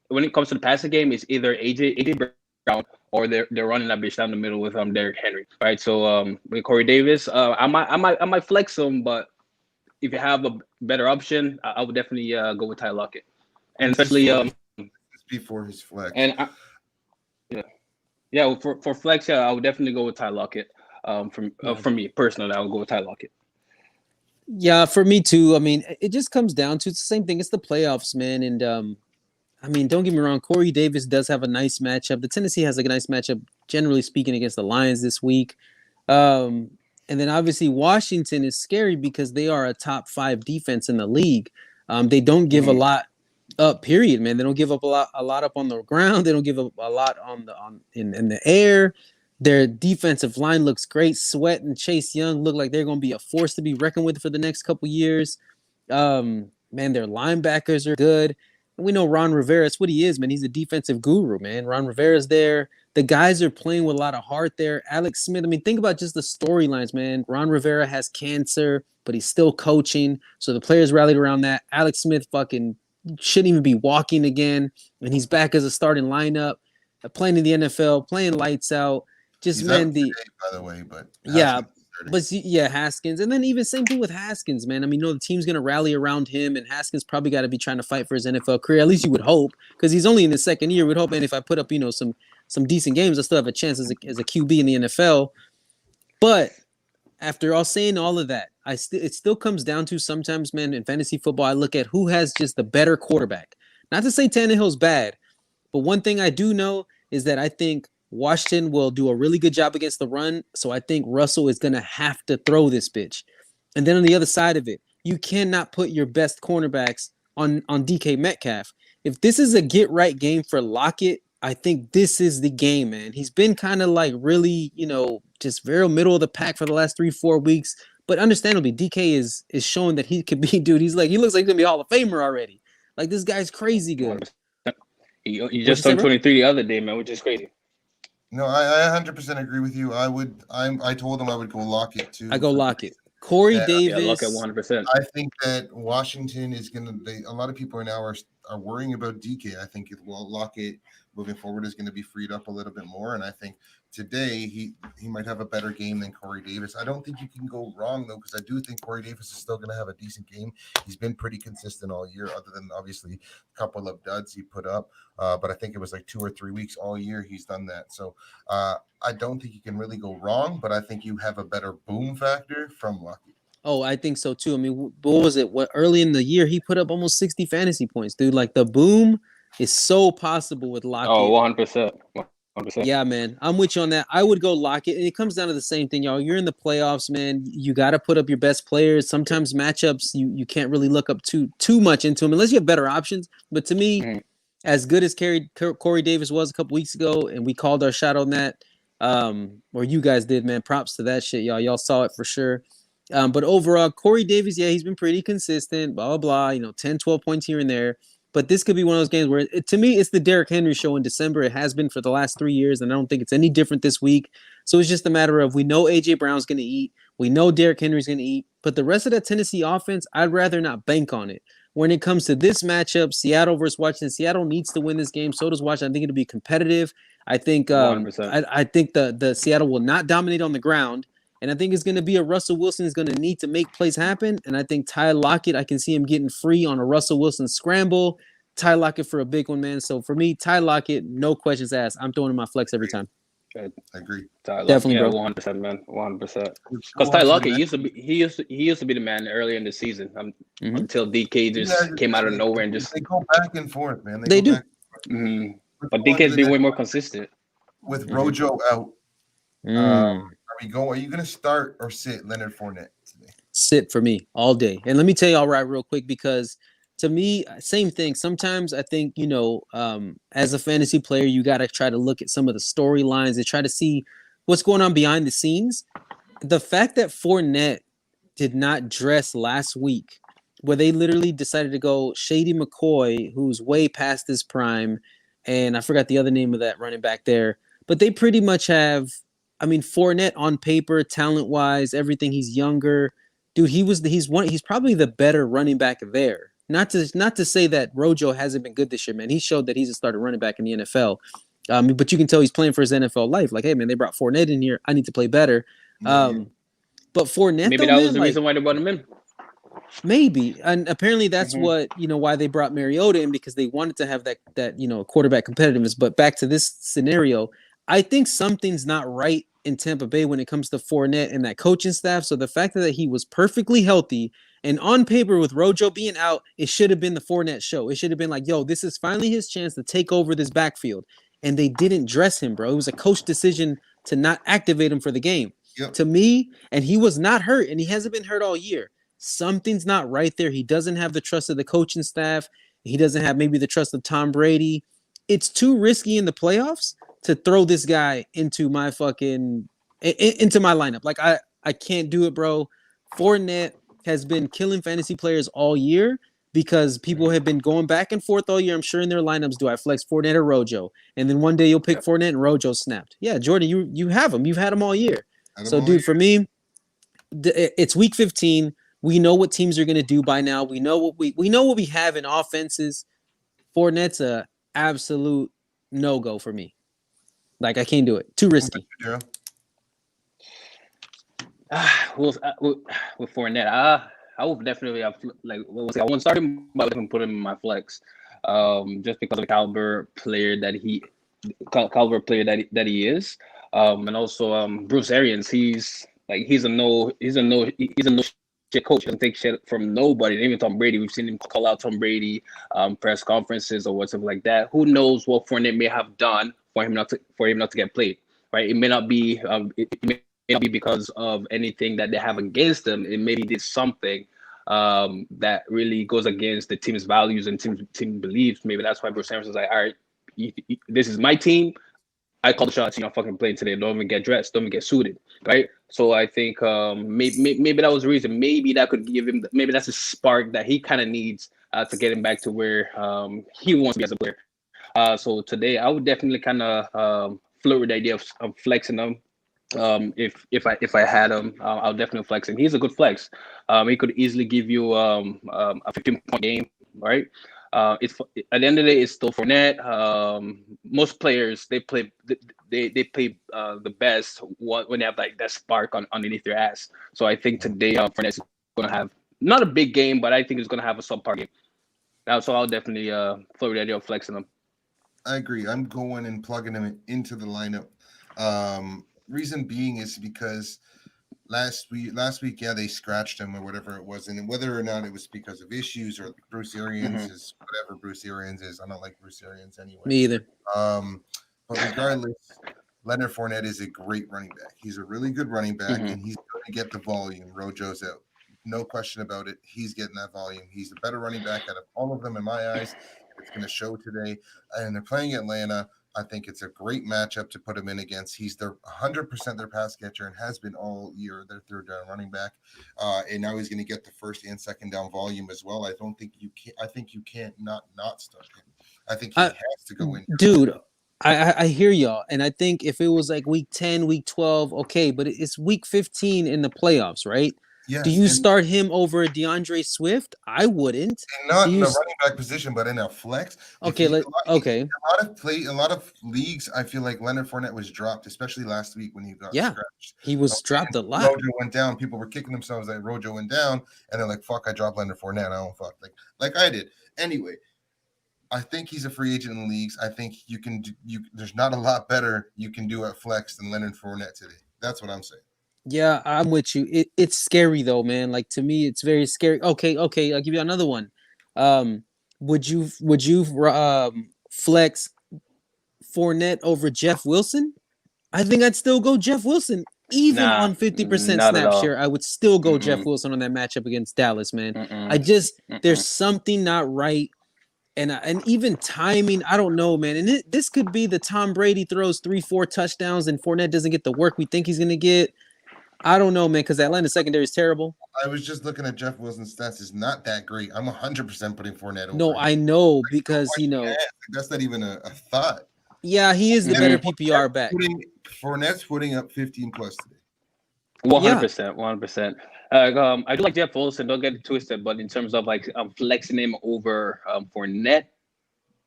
when it comes to the passing game, it's either AJ Brown or they're running that bitch down the middle with Derrick Henry, right? So with Corey Davis, I might flex him, but if you have a better option, I would definitely go with Ty Lockett, and especially before his flex. And for flex, I would definitely go with Ty Lockett. For me personally, I would go with Ty Lockett. Yeah, for me too. I mean, it just comes down to it's the same thing. It's the playoffs, man, and I mean, don't get me wrong. Corey Davis does have a nice matchup. The Tennessee has a nice matchup, generally speaking, against the Lions this week. And then obviously Washington is scary because they are a top 5 defense in the league. They don't give a lot Period, man. They don't give up a lot up on the ground. They don't give up a lot in the air. Their defensive line looks great. Sweat and Chase Young look like they're going to be a force to be reckoned with for the next couple years. Man, their linebackers are good. And we know Ron Rivera. That's what he is, man. He's a defensive guru, man. Ron Rivera's there. The guys are playing with a lot of heart there. Alex Smith. I mean, think about just the storylines, man. Ron Rivera has cancer, but he's still coaching. So the players rallied around that. Alex Smith fucking shouldn't even be walking again, and he's back as a starting lineup, playing in the NFL, playing lights out. Just He's man, out today, by the way, but yeah, Haskins Haskins, and then even same thing with Haskins, man. I mean, the team's gonna rally around him, and Haskins probably got to be trying to fight for his NFL career. At least you would hope, because he's only in his second year. We'd hope, and if I put up, some decent games, I still have a chance as a QB in the NFL. But after all saying all of that, it still comes down to sometimes, man, in fantasy football, I look at who has just the better quarterback. Not to say Tannehill's bad, but one thing I do know is that I think Washington will do a really good job against the run. So I think Russell is going to have to throw this bitch. And then on the other side of it, you cannot put your best cornerbacks on DK Metcalf. If this is a get right game for Lockett, I think this is the game, man. He's been kind of like really, just very middle of the pack for the last 3-4 weeks. But understandably, DK is showing that he could be, dude. He looks like he's going to be a Hall of Famer already. Like, this guy's crazy good. You just turned 23 the other day, man, which is crazy. No, I 100% agree with you. I told him I would go Lockett too. I go Lockett. Corey Davis. Yeah, Lockett 100%. I think that Washington is going to. A lot of people now are worrying about DK. I think Lockett moving forward is going to be freed up a little bit more, and I think today he might have a better game than Corey Davis. I don't think you can go wrong though, because I do think Corey Davis is still going to have a decent game. He's been pretty consistent all year, other than obviously a couple of duds he put up. But I think it was like 2 or 3 weeks all year he's done that. So I don't think you can really go wrong, but I think you have a better boom factor from Lucky. Oh, I think so too. I mean, what was it? Early in the year he put up almost 60 fantasy points, dude. Like the boom is so possible with Lockett. Oh, 100%. 100%. Yeah, man. I'm with you on that. I would go Lockett. And it comes down to the same thing, y'all. You're in the playoffs, man. You got to put up your best players. Sometimes matchups, you can't really look up too much into them unless you have better options. But to me, as good as Corey Davis was a couple weeks ago, and we called our shot on that, or you guys did, man. Props to that shit, y'all. Y'all saw it for sure. But overall, Corey Davis, yeah, he's been pretty consistent, blah, blah, blah, 10, 12 points here and there. But this could be one of those games where, to me, it's the Derrick Henry show in December. It has been for the last 3 years, and I don't think it's any different this week. So it's just a matter of, we know A.J. Brown's going to eat. We know Derrick Henry's going to eat. But the rest of that Tennessee offense, I'd rather not bank on it. When it comes to this matchup, Seattle versus Washington, Seattle needs to win this game. So does Washington. I think it'll be competitive. I think I think the Seattle will not dominate on the ground. And I think it's going to be a Russell Wilson is going to need to make plays happen. And I think Ty Lockett, I can see him getting free on a Russell Wilson scramble. Ty Lockett for a big one, man. So for me, Ty Lockett, no questions asked. I'm throwing in my flex every time. I agree. Definitely, bro. 100%, man. 100%. Because Ty Lockett used to be the man earlier in the season until DK just came out of nowhere and just they go back and forth, man. They do. But DK's been way more consistent. With Rojo out, are you going to start or sit Leonard Fournette today? Sit for me all day. And let me tell you all right real quick, because to me, same thing. Sometimes I think, as a fantasy player, you got to try to look at some of the storylines and try to see what's going on behind the scenes. The fact that Fournette did not dress last week, where they literally decided to go Shady McCoy, who's way past his prime, and I forgot the other name of that running back there, but they pretty much have, Fournette on paper, talent-wise, everything, he's younger. Dude, he's probably the better running back there. Not to say that Rojo hasn't been good this year, man. He showed that he's a starter running back in the NFL. But you can tell he's playing for his NFL life. Like, hey, man, they brought Fournette in here. I need to play better. But Fournette, maybe that was the reason why they brought him in. Maybe, and apparently that's what why they brought Mariota in, because they wanted to have that quarterback competitiveness. But back to this scenario, I think something's not right in Tampa Bay when it comes to Fournette and that coaching staff. So the fact that he was perfectly healthy. And on paper, with Rojo being out, it should have been the Fournette show. It should have been like, yo, this is finally his chance to take over this backfield. And they didn't dress him, bro. It was a coach decision to not activate him for the game. Yep. To me, and he was not hurt, and he hasn't been hurt all year. Something's not right there. He doesn't have the trust of the coaching staff. He doesn't have maybe the trust of Tom Brady. It's too risky in the playoffs to throw this guy into my fucking into my lineup. Like I can't do it, bro. Fournette has been killing fantasy players all year because people have been going back and forth all year. I'm sure in their lineups, do I flex Fournette or Rojo? And then one day you'll pick Fournette and Rojo snapped. Yeah, Jordan, you have them. You've had them all year. So, dude, for me, it's week 15. We know what teams are going to do by now. We know what we have in offenses. Fournette's a absolute no-go for me. Like, I can't do it. Too risky. Yeah. With Fournette, I would definitely have I won't start him, but I can put him in my flex, just because of the caliber player that he is, and also Bruce Arians. He's a no shit coach. He doesn't take shit from nobody. Even Tom Brady, we've seen him call out Tom Brady, press conferences or whatever like that. Who knows what Fournette may have done for him not to get played, right? It may not be because of anything that they have against them. It maybe did something that really goes against the team's values and team beliefs. Maybe that's why Bruce Arians is like, all right, this is my team. I call the shots. You're not fucking playing today. Don't even get dressed. Don't even get suited, right? So I think maybe that was the reason. Maybe that could give him. Maybe that's a spark that he kind of needs to get him back to where he wants to be as a player. So today I would definitely kind of flirt with the idea of flexing them. If I had him, I'll definitely flex him. He's a good flex. He could easily give you a 15-point game, right? It's at the end of the day, it's still Fournette. Most players they play the best when they have like that spark underneath their ass. So I think today Fournette's going to have not a big game, but I think he's going to have a subpar game. So I'll definitely flirt with the idea of flexing him. I agree. I'm going and plugging him into the lineup. Reason being is because last week, yeah, they scratched him or whatever it was, and whether or not it was because of issues or Bruce Arians is whatever Bruce Arians is. I don't like Bruce Arians anyway. Me either. But regardless, Leonard Fournette is a great running back. He's a really good running back, and he's going to get the volume. Rojo's out, no question about it. He's getting that volume. He's the better running back out of all of them in my eyes. It's going to show today, and they're playing Atlanta. I think it's a great matchup to put him in against. He's their 100% their pass catcher and has been all year, their third down running back. And now he's going to get the first and second down volume as well. I think you can't not start him. I think he has to go in. Dude, I hear y'all. And I think if it was like week 10, week 12, okay, but it's week 15 in the playoffs, right? Yes, do you start him over DeAndre Swift? I wouldn't. Not in the running back position, but in a flex. Okay, okay. A lot of leagues, I feel like Leonard Fournette was dropped, especially last week when he got scratched. He was dropped a lot. Rojo went down. People were kicking themselves that Rojo went down, and they're like, "Fuck, I dropped Leonard Fournette. I don't fuck like I did." Anyway, I think he's a free agent in the leagues. I think there's not a lot better you can do at flex than Leonard Fournette today. That's what I'm saying. Yeah, I'm with you. It's scary though, man. Like to me, it's very scary. Okay. I'll give you another one. Would you flex Fournette over Jeff Wilson? I think I'd still go Jeff Wilson, even on 50% snap share. I would still go Jeff Wilson on that matchup against Dallas, man. There's something not right. And even timing, I don't know, man. And this could be the Tom Brady throws 3-4 touchdowns and Fournette doesn't get the work we think he's gonna get. I don't know, man, because Atlanta secondary is terrible. I was just looking at Jeff Wilson's stats. It's not that great. I'm 100% putting Fournette over. No, I know because that's not even a thought. Yeah, he is the better PPR back. Fournette's putting up 15 plus today. 100%, 100%. I do like Jeff Wilson. Don't get it twisted, but in terms of like flexing him over Fournette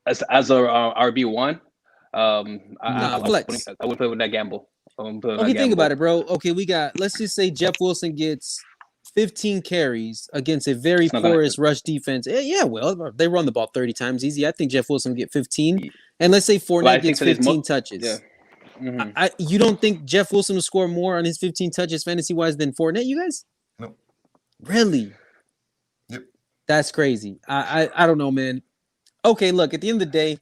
as a RB1, I would play with that gamble. Okay, think about it, bro. Okay, let's just say Jeff Wilson gets 15 carries against a very porous rush defense. Yeah, well, they run the ball 30 times easy. I think Jeff Wilson will get 15. And let's say Fournette gets 15 touches. Yeah. You don't think Jeff Wilson will score more on his 15 touches fantasy-wise than Fournette, you guys? No. Really? Yep. That's crazy. I don't know, man. Okay, look, at the end of the day,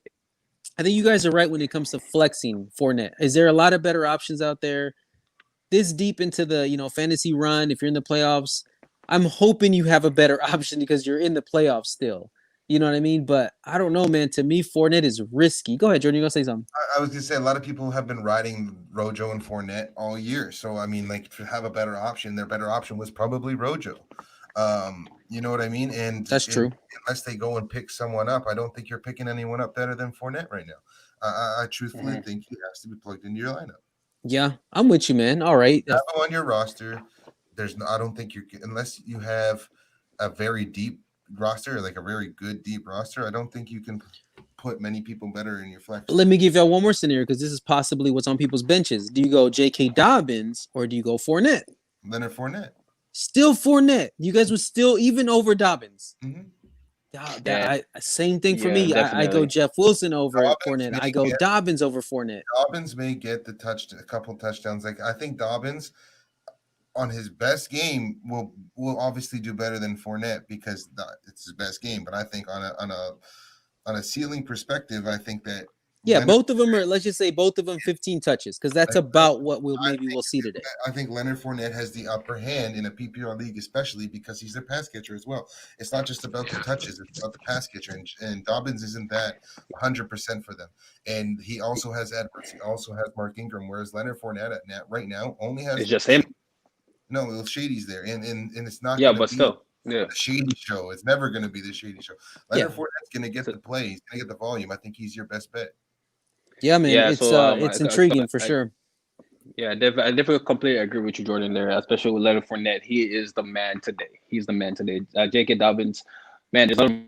I think you guys are right when it comes to flexing Fournette. Is there a lot of better options out there? This deep into the fantasy run, if you're in the playoffs, I'm hoping you have a better option because you're in the playoffs still. You know what I mean? But I don't know, man. To me, Fournette is risky. Go ahead, Jordan. You gonna say something? I was gonna say a lot of people have been riding Rojo and Fournette all year. So I mean, like to have a better option, their better option was probably Rojo. You know what I mean? That's true. Unless they go and pick someone up, I don't think you're picking anyone up better than Fournette right now. I truthfully think he has to be plugged into your lineup. Yeah, I'm with you, man. All right. Have him on your roster. I don't think unless you have a very deep roster, like a very good deep roster, I don't think you can put many people better in your flex. Let me give y'all one more scenario because this is possibly what's on people's benches. Do you go J.K. Dobbins or do you go Fournette? Leonard Fournette. Still Fournette. You guys would still even over Dobbins. Mm-hmm. Same thing for me. I go Jeff Wilson over Fournette. I go Dobbins over Fournette. Dobbins may get a couple touchdowns. Like I think Dobbins on his best game will obviously do better than Fournette because it's his best game. But I think on a ceiling perspective, I think that both of them are. Let's just say both of them 15 touches because that's about what we'll see today. I think Leonard Fournette has the upper hand in a PPR league, especially because he's a pass catcher as well. It's not just about the touches; it's about the pass catcher, and Dobbins isn't that 100% for them. And he also has Edwards. He also has Mark Ingram, whereas Leonard Fournette right now only has. It's just him. No, Little Shady's there, and it's not. Yeah, but still. Yeah. The Shady Show. It's never going to be the Shady Show. Leonard Fournette's going to get the play. He's going to get the volume. I think he's your best bet. Yeah, man. Yeah, it's intriguing for sure. Yeah, I definitely completely agree with you, Jordan, there, especially with Leonard Fournette. He is the man today. He's the man today. J.K. Dobbins, man, there's a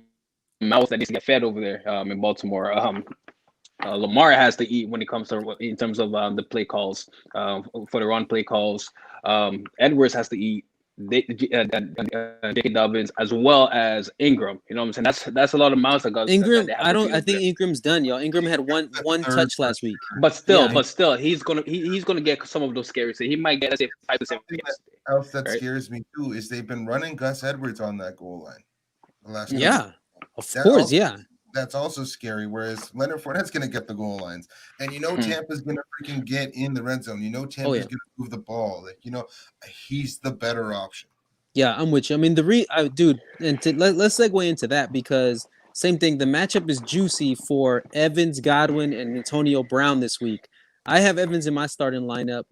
mouth that needs to get fed over there in Baltimore. Lamar has to eat when it comes to in terms of the play calls for the run play calls. Edwards has to eat. J.K. Dobbins as well as Ingram. You know what I'm saying? That's a lot of mouths that got Ingram. I think Ingram's done, y'all. Ingram had one touch last week. But still, he's gonna get some of those scary. So he might get, let's say, 5 to 7 else that scares me too is they've been running Gus Edwards on that goal line the last of course. That's also scary. Whereas Leonard Fournette's going to get the goal lines, and Tampa's going to freaking get in the red zone. Tampa's going to move the ball. He's the better option. Yeah, I'm with you. I mean, dude, and let's segue into that because same thing. The matchup is juicy for Evans, Godwin, and Antonio Brown this week. I have Evans in my starting lineup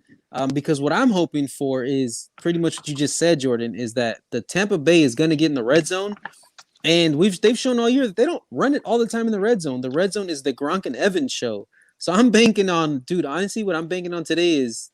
because what I'm hoping for is pretty much what you just said, Jordan, is that the Tampa Bay is going to get in the red zone. And they've shown all year that they don't run it all the time in the red zone. The red zone is the Gronk and Evans show. So I'm banking on, dude, honestly, what I'm banking on today is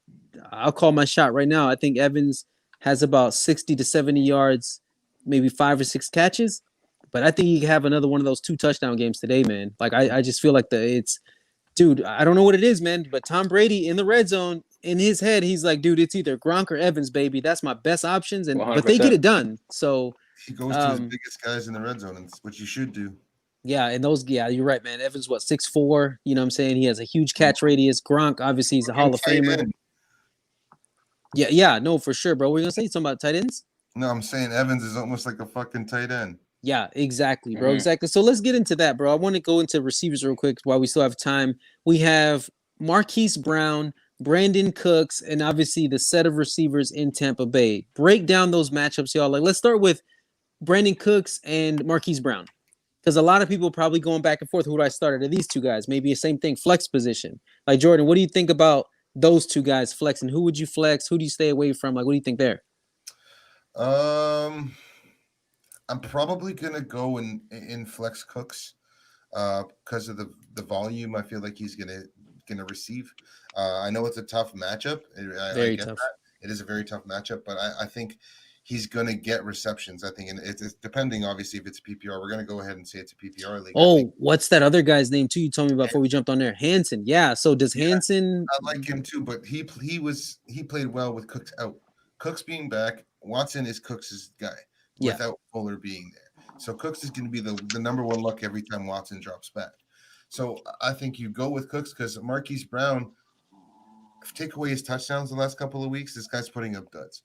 I'll call my shot right now. I think Evans has about 60 to 70 yards, maybe 5 or 6 catches. But I think he can have another one of those 2 touchdown games today, man. Like, I just feel like dude, I don't know what it is, man. But Tom Brady in the red zone, in his head, he's like, dude, it's either Gronk or Evans, baby. That's my best options. But they get it done. So he goes to his biggest guys in the red zone, which you should do. Yeah, and you're right, man. Evans, 6'4", you know what I'm saying? He has a huge catch radius. Gronk, obviously, he's a Hall of Famer. Yeah, no, for sure, bro. We're going to say something about tight ends? No, I'm saying Evans is almost like a fucking tight end. Yeah, exactly, bro. Exactly. So let's get into that, bro. I want to go into receivers real quick while we still have time. We have Marquise Brown, Brandon Cooks, and obviously the set of receivers in Tampa Bay. Break down those matchups, y'all. Like, let's start with Brandon Cooks and Marquise Brown. Because a lot of people probably going back and forth. Who do I start? Are these two guys? Maybe the same thing, flex position. Like, Jordan, what do you think about those two guys flexing? Who would you flex? Who do you stay away from? Like, what do you think there? I'm probably gonna go in flex Cooks because of the volume. I feel like he's gonna receive. I know it's a tough matchup. Very tough. It is a very tough matchup, but I think he's going to get receptions, I think. And it's depending, obviously, if it's PPR. We're going to go ahead and say it's a PPR league. Oh, what's that other guy's name, too? You told me about before we jumped on there. Hansen. Yeah. So does Hansen... I like him, too, but he played well with Cooks out. Cooks being back, Watson is Cooks' guy without Fuller being there. So Cooks is going to be the number one look every time Watson drops back. So I think you go with Cooks because Marquise Brown, take away his touchdowns the last couple of weeks, this guy's putting up duds.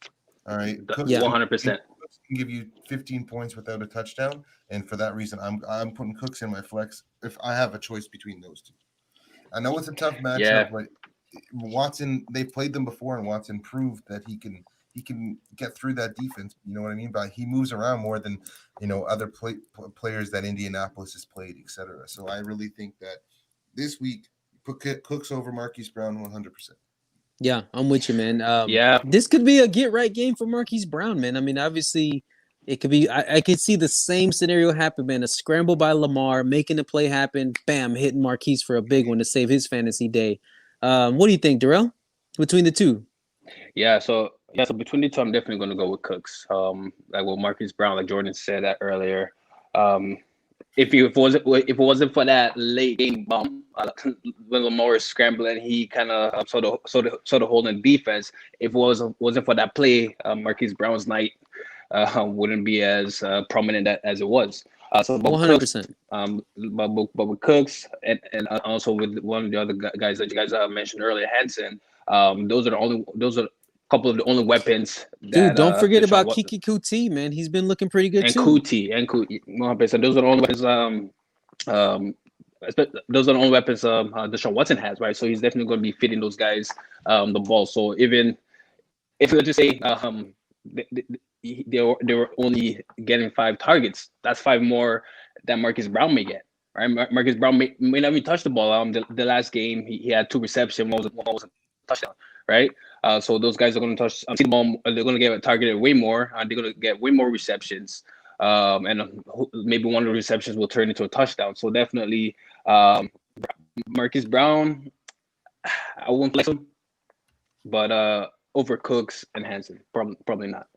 All right, Cooks, 100%. Cooks can give you 15 points without a touchdown, and for that reason, I'm putting Cooks in my flex if I have a choice between those two. I know it's a tough matchup, but Watson, they played them before, and Watson proved that he can he can get through that defense. You know what I mean? But he moves around more than other players that Indianapolis has played, etc. So I really think that this week put Cooks over Marquise Brown 100%. Yeah, I'm with you, man. Yeah. This could be a get right game for Marquise Brown, man. I mean, obviously, it could be. I could see the same scenario happen, man. A scramble by Lamar, making the play happen, bam, hitting Marquise for a big one to save his fantasy day. What do you think, Darrell? Between the two? So between the two, I'm definitely going to go with Cooks. Like what Marquise Brown, like Jordan said that earlier. If it wasn't for that late game bump when Lamar was scrambling, he kind of sort of holding defense. If it wasn't for that play, Marquise Brown's night wouldn't be as prominent as it was. So, but 100%. But with Cooks and also with one of the other guys that you guys mentioned earlier, Hansen. Those are a couple of the only weapons. Dude, don't forget about Kiki Kuti, man. He's been looking pretty good too. Kuti. 100%. Those are the only weapons. Those are the only weapons Deshaun Watson has, right? So he's definitely going to be feeding those guys the ball. So even if let's just say they were only getting 5 targets, that's 5 more than Marquise Brown may get. Right? Marquise Brown may not even touch the ball. The last game he had 2 receptions. One was a touchdown. Right. So those guys are going to touch the ball. They're going to get targeted way more. They're going to get way more receptions. And maybe one of the receptions will turn into a touchdown. So definitely Marquise Brown, I won't flex him, but over Cooks and Hansen, probably not.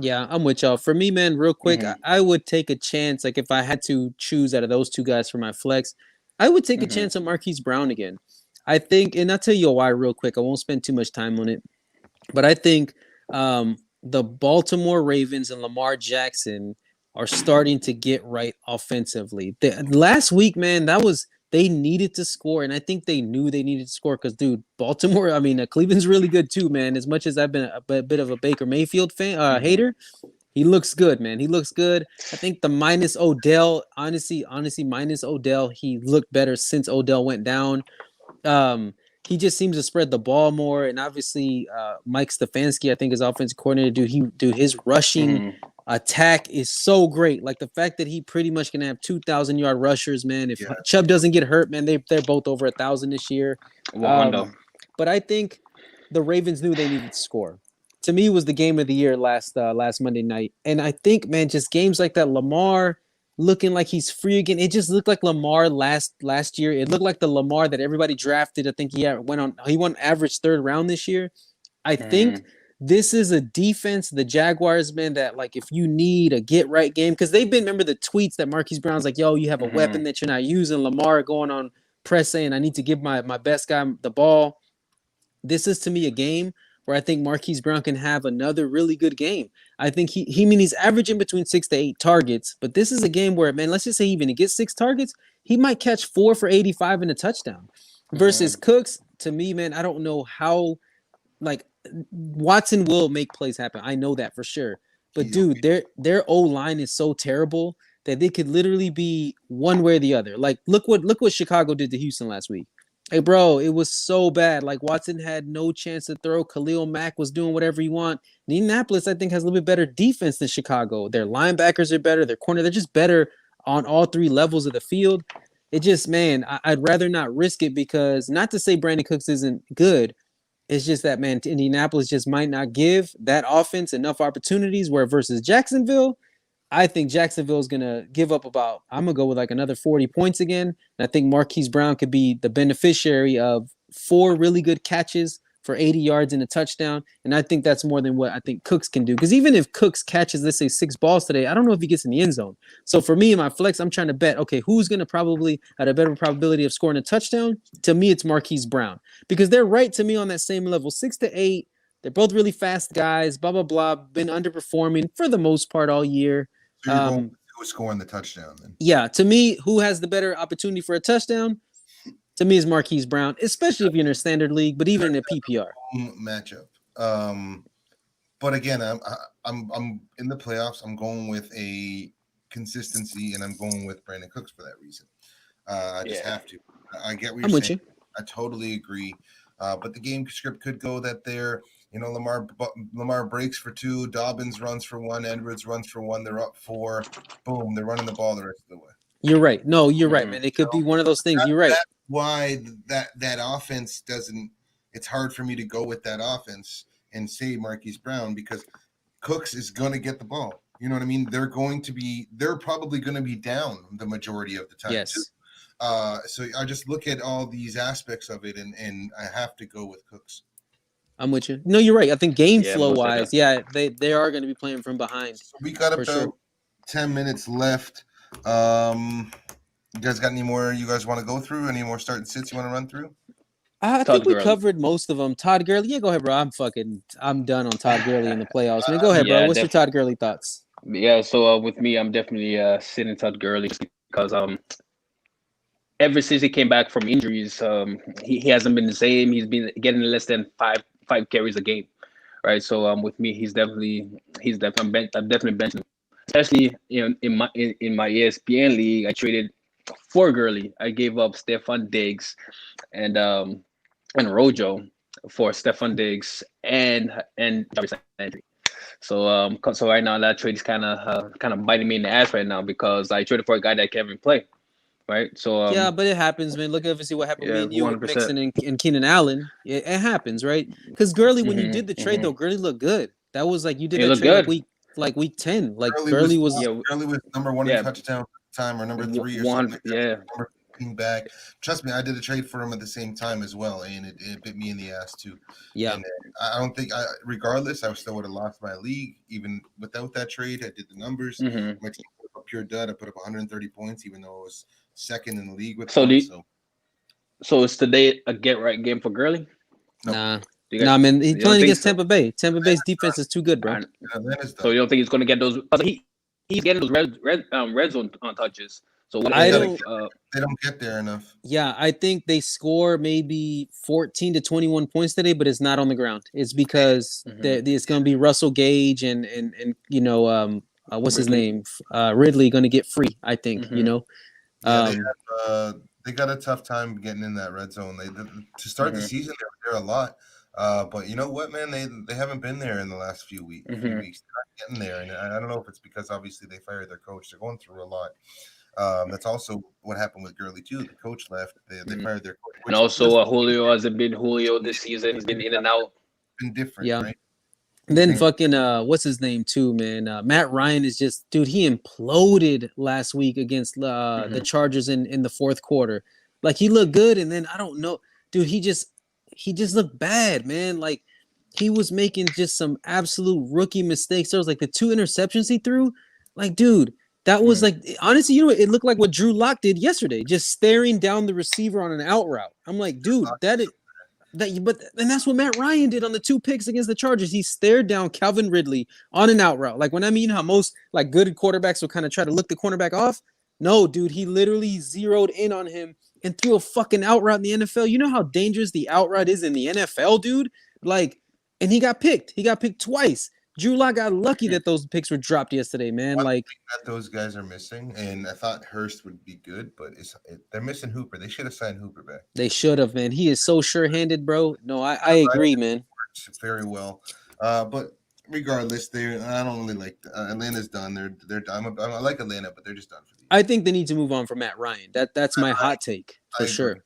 Yeah, I'm with y'all. For me, man, real quick, I would take a chance. Like if I had to choose out of those 2 guys for my flex, I would take a chance on Marquise Brown again. I think, and I'll tell you why real quick. I won't spend too much time on it, but I think the Baltimore Ravens and Lamar Jackson are starting to get right offensively. Last week, man, they needed to score, and I think they knew they needed to score because, dude, Baltimore, I mean, Cleveland's really good too, man. As much as I've been a bit of a Baker Mayfield fan, hater, he looks good, man. He looks good. I think the minus Odell, honestly, minus Odell, he looked better since Odell went down. He just seems to spread the ball more, and obviously Mike Stefanski, I think his offensive coordinator, his rushing attack is so great. Like the fact that he pretty much can have 2,000-yard rushers, man. If Chubb doesn't get hurt, man, they're both over 1,000 this year. But I think the Ravens knew they needed to score. To me, it was the game of the year last Monday night, and I think, man, just games like that, Lamar looking like he's free again. It just looked like Lamar last year. It looked like the Lamar that everybody drafted. I think he won average 3rd round this year. I think this is a defense, the Jaguars, man, that like if you need a get right game, because remember the tweets that Marquise Brown's like, yo, you have a weapon that you're not using. Lamar going on press saying, I need to give my best guy the ball. This is to me a game where I think Marquise Brown can have another really good game. I think he's averaging between 6 to 8 targets, but this is a game where, man, let's just say even he gets 6 targets, he might catch 4 for 85 and a touchdown. Versus Cooks, to me, man, I don't know how, like, Watson will make plays happen. I know that for sure. But dude, their O-line is so terrible that they could literally be one way or the other. Like, look what Chicago did to Houston last week. Hey, bro, it was so bad. Like, Watson had no chance to throw. Khalil Mack was doing whatever he want. Indianapolis, I think, has a little bit better defense than Chicago. Their linebackers are better. Their corner, they're just better on all 3 levels of the field. It just, man, I'd rather not risk it because, not to say Brandon Cooks isn't good, it's just that, man, Indianapolis just might not give that offense enough opportunities, where versus Jacksonville, I think Jacksonville is going to give up I'm going to go with like another 40 points again. And I think Marquise Brown could be the beneficiary of 4 really good catches for 80 yards and a touchdown. And I think that's more than what I think Cooks can do. Because even if Cooks catches, let's say 6 balls today, I don't know if he gets in the end zone. So for me, in my flex, I'm trying to bet, okay, who's going to probably have a better probability of scoring a touchdown? To me, it's Marquise Brown. Because they're right to me on that same level, 6 to 8. They're both really fast guys, blah, blah, blah, been underperforming for the most part all year. So you're going who's scoring the touchdown then? Yeah, to me, who has the better opportunity for a touchdown? To me, is Marquise Brown, especially if you're in a standard league, but even in a PPR matchup. But again, I'm in the playoffs. I'm going with a consistency, and I'm going with Brandon Cooks for that reason. I just have to. I get what you're saying. I totally agree. But the game script could go that they're Lamar breaks for 2, Dobbins runs for 1, Edwards runs for 1. They're up 4. Boom, they're running the ball the rest of the way. You're right. No, you're right, man. It could be one of those things. You're right. That's why that offense doesn't. It's hard for me to go with that offense and say Marquise Brown because Cooks is going to get the ball. You know what I mean? They're probably going to be down the majority of the time. Yes. Too. So I just look at all these aspects of it, and I have to go with Cooks. I'm with you. No, you're right. I think game flow wise, they are going to be playing from behind. So we got about 10 minutes left. You guys got any more you guys want to go through? Any more starting sits you want to run through? I think we covered most of them. Todd Gurley, yeah, go ahead, bro. I'm done on Todd Gurley in the playoffs. Man, go ahead, bro. What's your Todd Gurley thoughts? Yeah, so with me, I'm definitely sitting Todd Gurley because ever since he came back from injuries, he hasn't been the same. He's been getting less than five carries a game, right? So with me, I'm definitely benching him. Especially in my ESPN league, I traded for Gurley. I gave up Stephon Diggs and Rojo for Stephon Diggs and Jarvis Landry. So right now that trade is kind of biting me in the ass right now because I traded for a guy that can't even play. Right. So yeah, but it happens, man. Look at see what happened with you with Mixon and Keenan Allen. It happens, right? Because Gurley, when you did the trade though, Gurley looked good. That was like you did that trade like week 10. Like Gurley was number 1 in touchdown time or number 3 or something. Like back. Trust me, I did a trade for him at the same time as well, and it bit me in the ass too. Yeah, and I don't think regardless, I still would have lost my league even without that trade. I did the numbers. My team put up a pure dud. I put up 130 points, even though it was second in the league with. So is today a get right game for Gurley? Nah, man. He's playing against Tampa Bay. Tampa Bay's defense is too good, bro. So you don't think he's going to get those? He's getting those red zone touches. So they don't get there enough. Yeah, I think they score maybe 14 to 21 points today, but it's not on the ground. It's because it's going to be Russell Gage and what's his name, Ridley going to get free. I think they got a tough time getting in that red zone. To start the season, they were there a lot. But you know what, man? They haven't been there in the last few weeks. They're not getting there, and I don't know if it's because obviously they fired their coach. They're going through a lot. That's also what happened with Gurley too. The coach left. They fired their coach. And also, Julio hasn't been Julio this season. He's been in and out. Been different, right? And then fucking what's his name too, man? Matt Ryan is just dude. He imploded last week against the Chargers in the fourth quarter. Like he looked good, and then I don't know, dude. He just looked bad, man. Like he was making just some absolute rookie mistakes. There was like the 2 interceptions he threw. Like, dude. That was like, honestly, it looked like what Drew Lock did yesterday, just staring down the receiver on an out route. I'm like, dude, and that's what Matt Ryan did on the 2 picks against the Chargers. He stared down Calvin Ridley on an out route. Like when how most like good quarterbacks will kind of try to look the cornerback off. No, dude, he literally zeroed in on him and threw a fucking out route in the NFL. You know how dangerous the out route is in the NFL, dude? Like, and he got picked. He got picked twice. Drew Lock got lucky that those picks were dropped yesterday, man. One thing that those guys are missing, and I thought Hurst would be good, but they're missing Hooper. They should have signed Hooper back. They should have, man. He is so sure-handed, bro. No, I agree, man. Works very well, but regardless, I don't really like Atlanta's done. They're done. I like Atlanta, but they're just done for the year. I think they need to move on from Matt Ryan. That's my hot take for sure.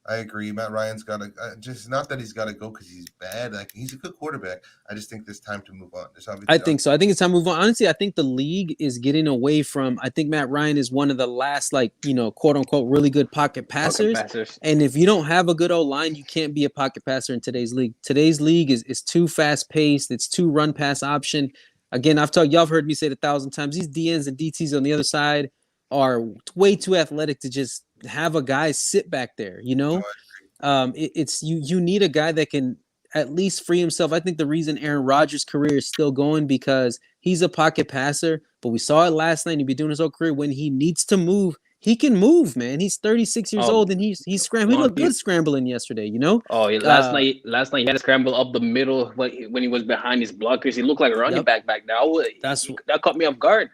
I agree. Matt Ryan's got to just not that he's got to go because he's bad. Like he's a good quarterback. I just think there's time to move on. I think so. I think it's time to move on. Honestly, I think the league is getting away from. I think Matt Ryan is one of the last, quote unquote, really good pocket passers. And if you don't have a good old line, you can't be a pocket passer in today's league. Today's league is too fast paced. It's too run pass option. Again, y'all have heard me say it 1,000 times. These DNs and DTs on the other side are way too athletic to just have a guy sit back there, it's you need a guy that can at least free himself. I think the reason Aaron Rodgers' career is still going because he's a pocket passer, but we saw it last night. He'd be doing his whole career when he needs to move. He can move, man. He's 36 years old and he's scrambling. He looked good scrambling yesterday, Oh, last night he had to scramble up the middle when he was behind his blockers. He looked like a running back now. That caught me off guard.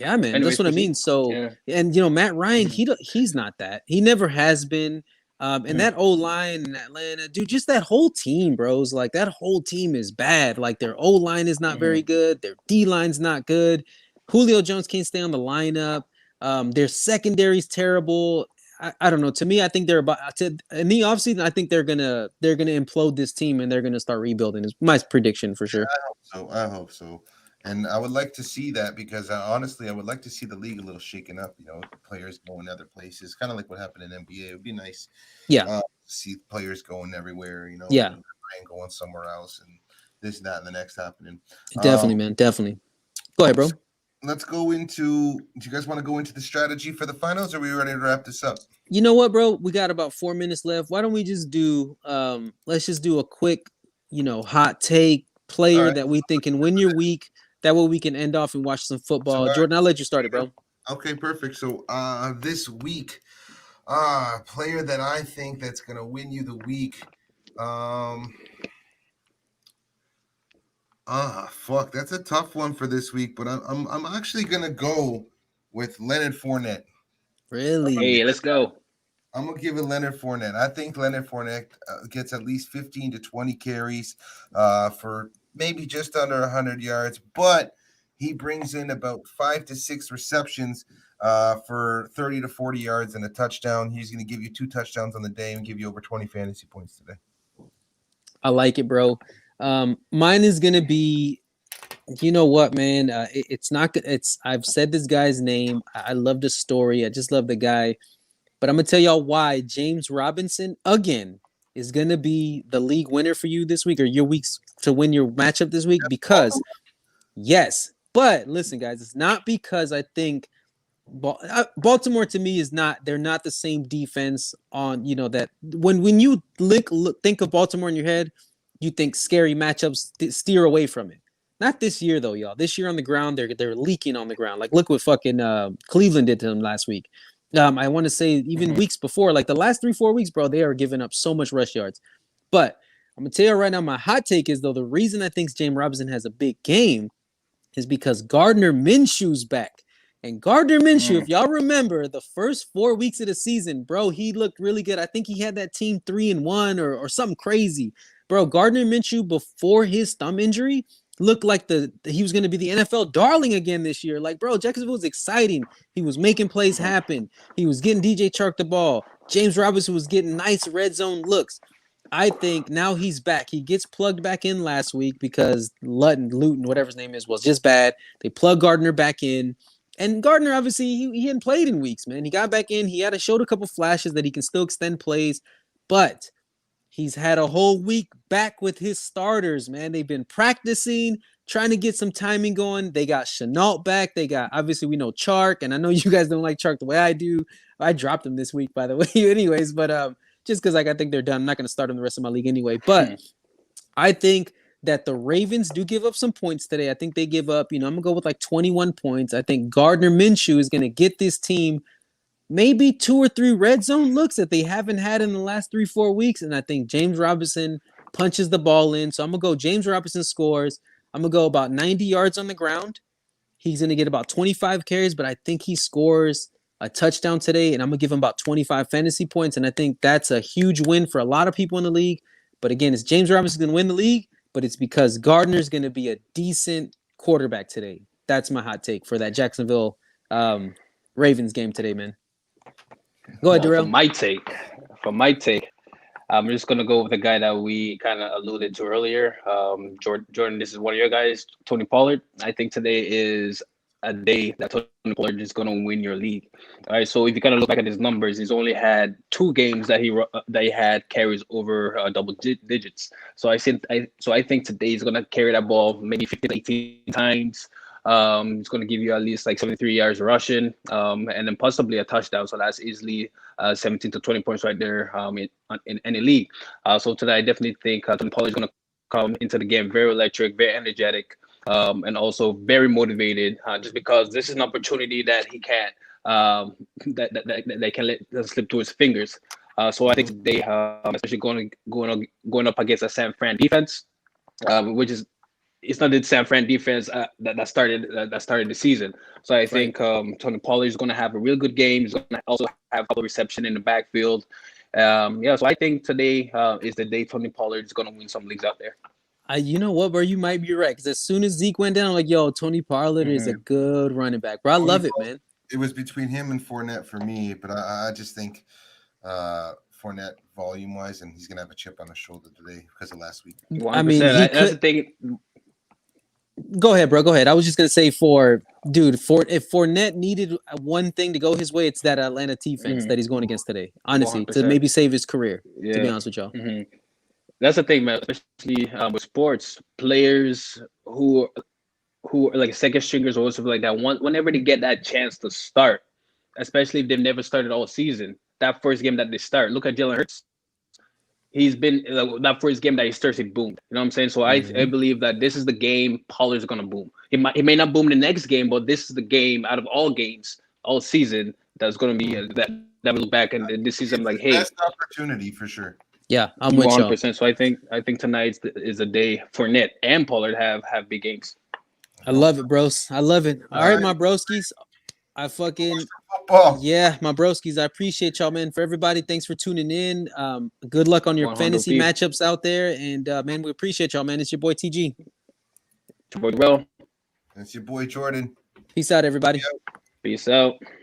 Yeah, man. Anyways, that's what I mean. So, and Matt Ryan, he's not that. He never has been. And that O line in Atlanta, dude, just that whole team, bros. Like that whole team is bad. Like their O line is not very good. Their D line's not good. Julio Jones can't stay on the lineup. Their secondary's terrible. I don't know. To me, I think they're about to in the offseason, I think they're gonna implode this team and they're gonna start rebuilding. Is my prediction for sure. I hope so. And I would like to see that because honestly, I would like to see the league a little shaken up. Players going other places, kind of like what happened in NBA. It would be nice, to see players going everywhere. And going somewhere else, and this, that, and the next happening. Definitely, man. Definitely. Go ahead, bro. Let's go into. Do you guys want to go into the strategy for the finals? Or are we ready to wrap this up? You know what, bro? We got about 4 minutes left. Why don't we just do? Let's just do a quick, hot take player that we think can win your week. That way we can end off and watch some football. Jordan, I'll let you start it, bro. Okay, perfect. So this week, player that I think that's gonna win you the week. Fuck, that's a tough one for this week, but I'm actually gonna go with Leonard Fournette. Really? Hey, let's go. I'm gonna give it Leonard Fournette. I think Leonard Fournette gets at least 15 to 20 carries for maybe just under 100 yards, but he brings in about 5 to 6 receptions for 30 to 40 yards and a touchdown. He's going to give you 2 touchdowns on the day and give you over 20 fantasy points today. I like it, bro. Mine is going to be, you know what, man? It's not good. I've said this guy's name. I love the story. I just love the guy. But I'm going to tell y'all why James Robinson, again, is going to be the league winner for you this week or your weeks to win your matchup this week because, yes. But listen, guys, it's not because I think Baltimore to me is not. They're not the same defense on that when you think of Baltimore in your head, you think scary matchups. Steer away from it. Not this year though, y'all. This year on the ground, they're leaking on the ground. Like look what fucking Cleveland did to them last week. I want to say even weeks before, like the last 3-4 weeks, bro, they are giving up so much rush yards. But I'm gonna tell you right now, my hot take is though the reason I think James Robinson has a big game is because Gardner Minshew's back. And Gardner Minshew, if y'all remember, the first 4 weeks of the season, bro, he looked really good. I think he had that team 3-1 or something crazy. Bro, Gardner Minshew, before his thumb injury, looked like he was going to be the NFL darling again this year. Like, bro, Jacksonville was exciting. He was making plays happen. He was getting DJ Chark the ball. James Robinson was getting nice red zone looks. I think now he's back. He gets plugged back in last week because Luton, whatever his name is, was just bad. They plug Gardner back in. And Gardner, obviously, he hadn't played in weeks, man. He got back in. He showed a couple flashes that he can still extend plays. But he's had a whole week back with his starters, man. They've been practicing, trying to get some timing going. They got Shenault back. They got, obviously, we know Chark. And I know you guys don't like Chark the way I do. I dropped him this week, by the way, anyways. But just because I think they're done. I'm not going to start him the rest of my league anyway. But I think that the Ravens do give up some points today. I think they give up, I'm going to go with like 21 points. I think Gardner Minshew is going to get this team maybe 2 or 3 red zone looks that they haven't had in the last 3-4 weeks. And I think James Robinson punches the ball in. So I'm going to go James Robinson scores. I'm going to go about 90 yards on the ground. He's going to get about 25 carries, but I think he scores a touchdown today, and I'm going to give him about 25 fantasy points. And I think that's a huge win for a lot of people in the league. But again, it's James Robinson going to win the league, but it's because Gardner's going to be a decent quarterback today. That's my hot take for that Jacksonville Ravens game today, man. Go ahead, Darrell. For my take, I'm just going to go with the guy that we kind of alluded to earlier. Jordan, this is one of your guys, Tony Pollard. I think today is a day that Tony Pollard is going to win your league. All right, so if you kind of look back at his numbers, he's only had 2 games that he had carries over double digits. So I think today he's going to carry that ball maybe 15 to 18 times. It's going to give you at least like 73 yards rushing, and then possibly a touchdown. So that's easily 17 to 20 points right there in any league. So today I definitely think Tony Pollard is going to come into the game very electric, very energetic, and also very motivated. Just because this is an opportunity that he can't that they can let slip through his fingers. So I think today, especially going up against a San Fran defense, which is. It's not the San Fran defense that started the season. So I think Tony Pollard is going to have a real good game. He's going to also have a couple reception in the backfield. Yeah, so I think today is the day Tony Pollard is going to win some leagues out there. You know what, bro? You might be right. Because as soon as Zeke went down, I'm like, yo, Tony Pollard is a good running back, bro. I love it, man. It was between him and Fournette for me, but I just think Fournette volume-wise, and he's going to have a chip on his shoulder today because of last week. 100%. I mean, that's the thing. Go ahead, bro. Go ahead. I was just gonna say if Fournette needed one thing to go his way, it's that Atlanta defense that he's going against today. Honestly, 100%. to maybe save his career. Yeah. To be honest with y'all. That's the thing, man. Especially with sports players who are like second stringers or something like that. Whenever they get that chance to start, especially if they've never started all season, that first game that they start. Look at Jalen Hurts. He's been that first game that he starts, he boomed. You know what I'm saying? So I believe that this is the game Pollard's gonna boom. He may not boom the next game, but this is the game out of all games, all season, that's gonna be that we look back and this season like, hey, best opportunity for sure. Yeah, I'm with y'all. 100%. So I think tonight is a day Fournette and Pollard have big games. I love it, bros. I love it. All right, my broskies. I fucking yeah, my broskies. I appreciate y'all, man. For everybody, thanks for tuning in. Good luck on your fantasy matchups out there, and man, we appreciate y'all, man. It's your boy TG. It's your boy Will. It's your boy Jordan. Peace out, everybody. Peace out.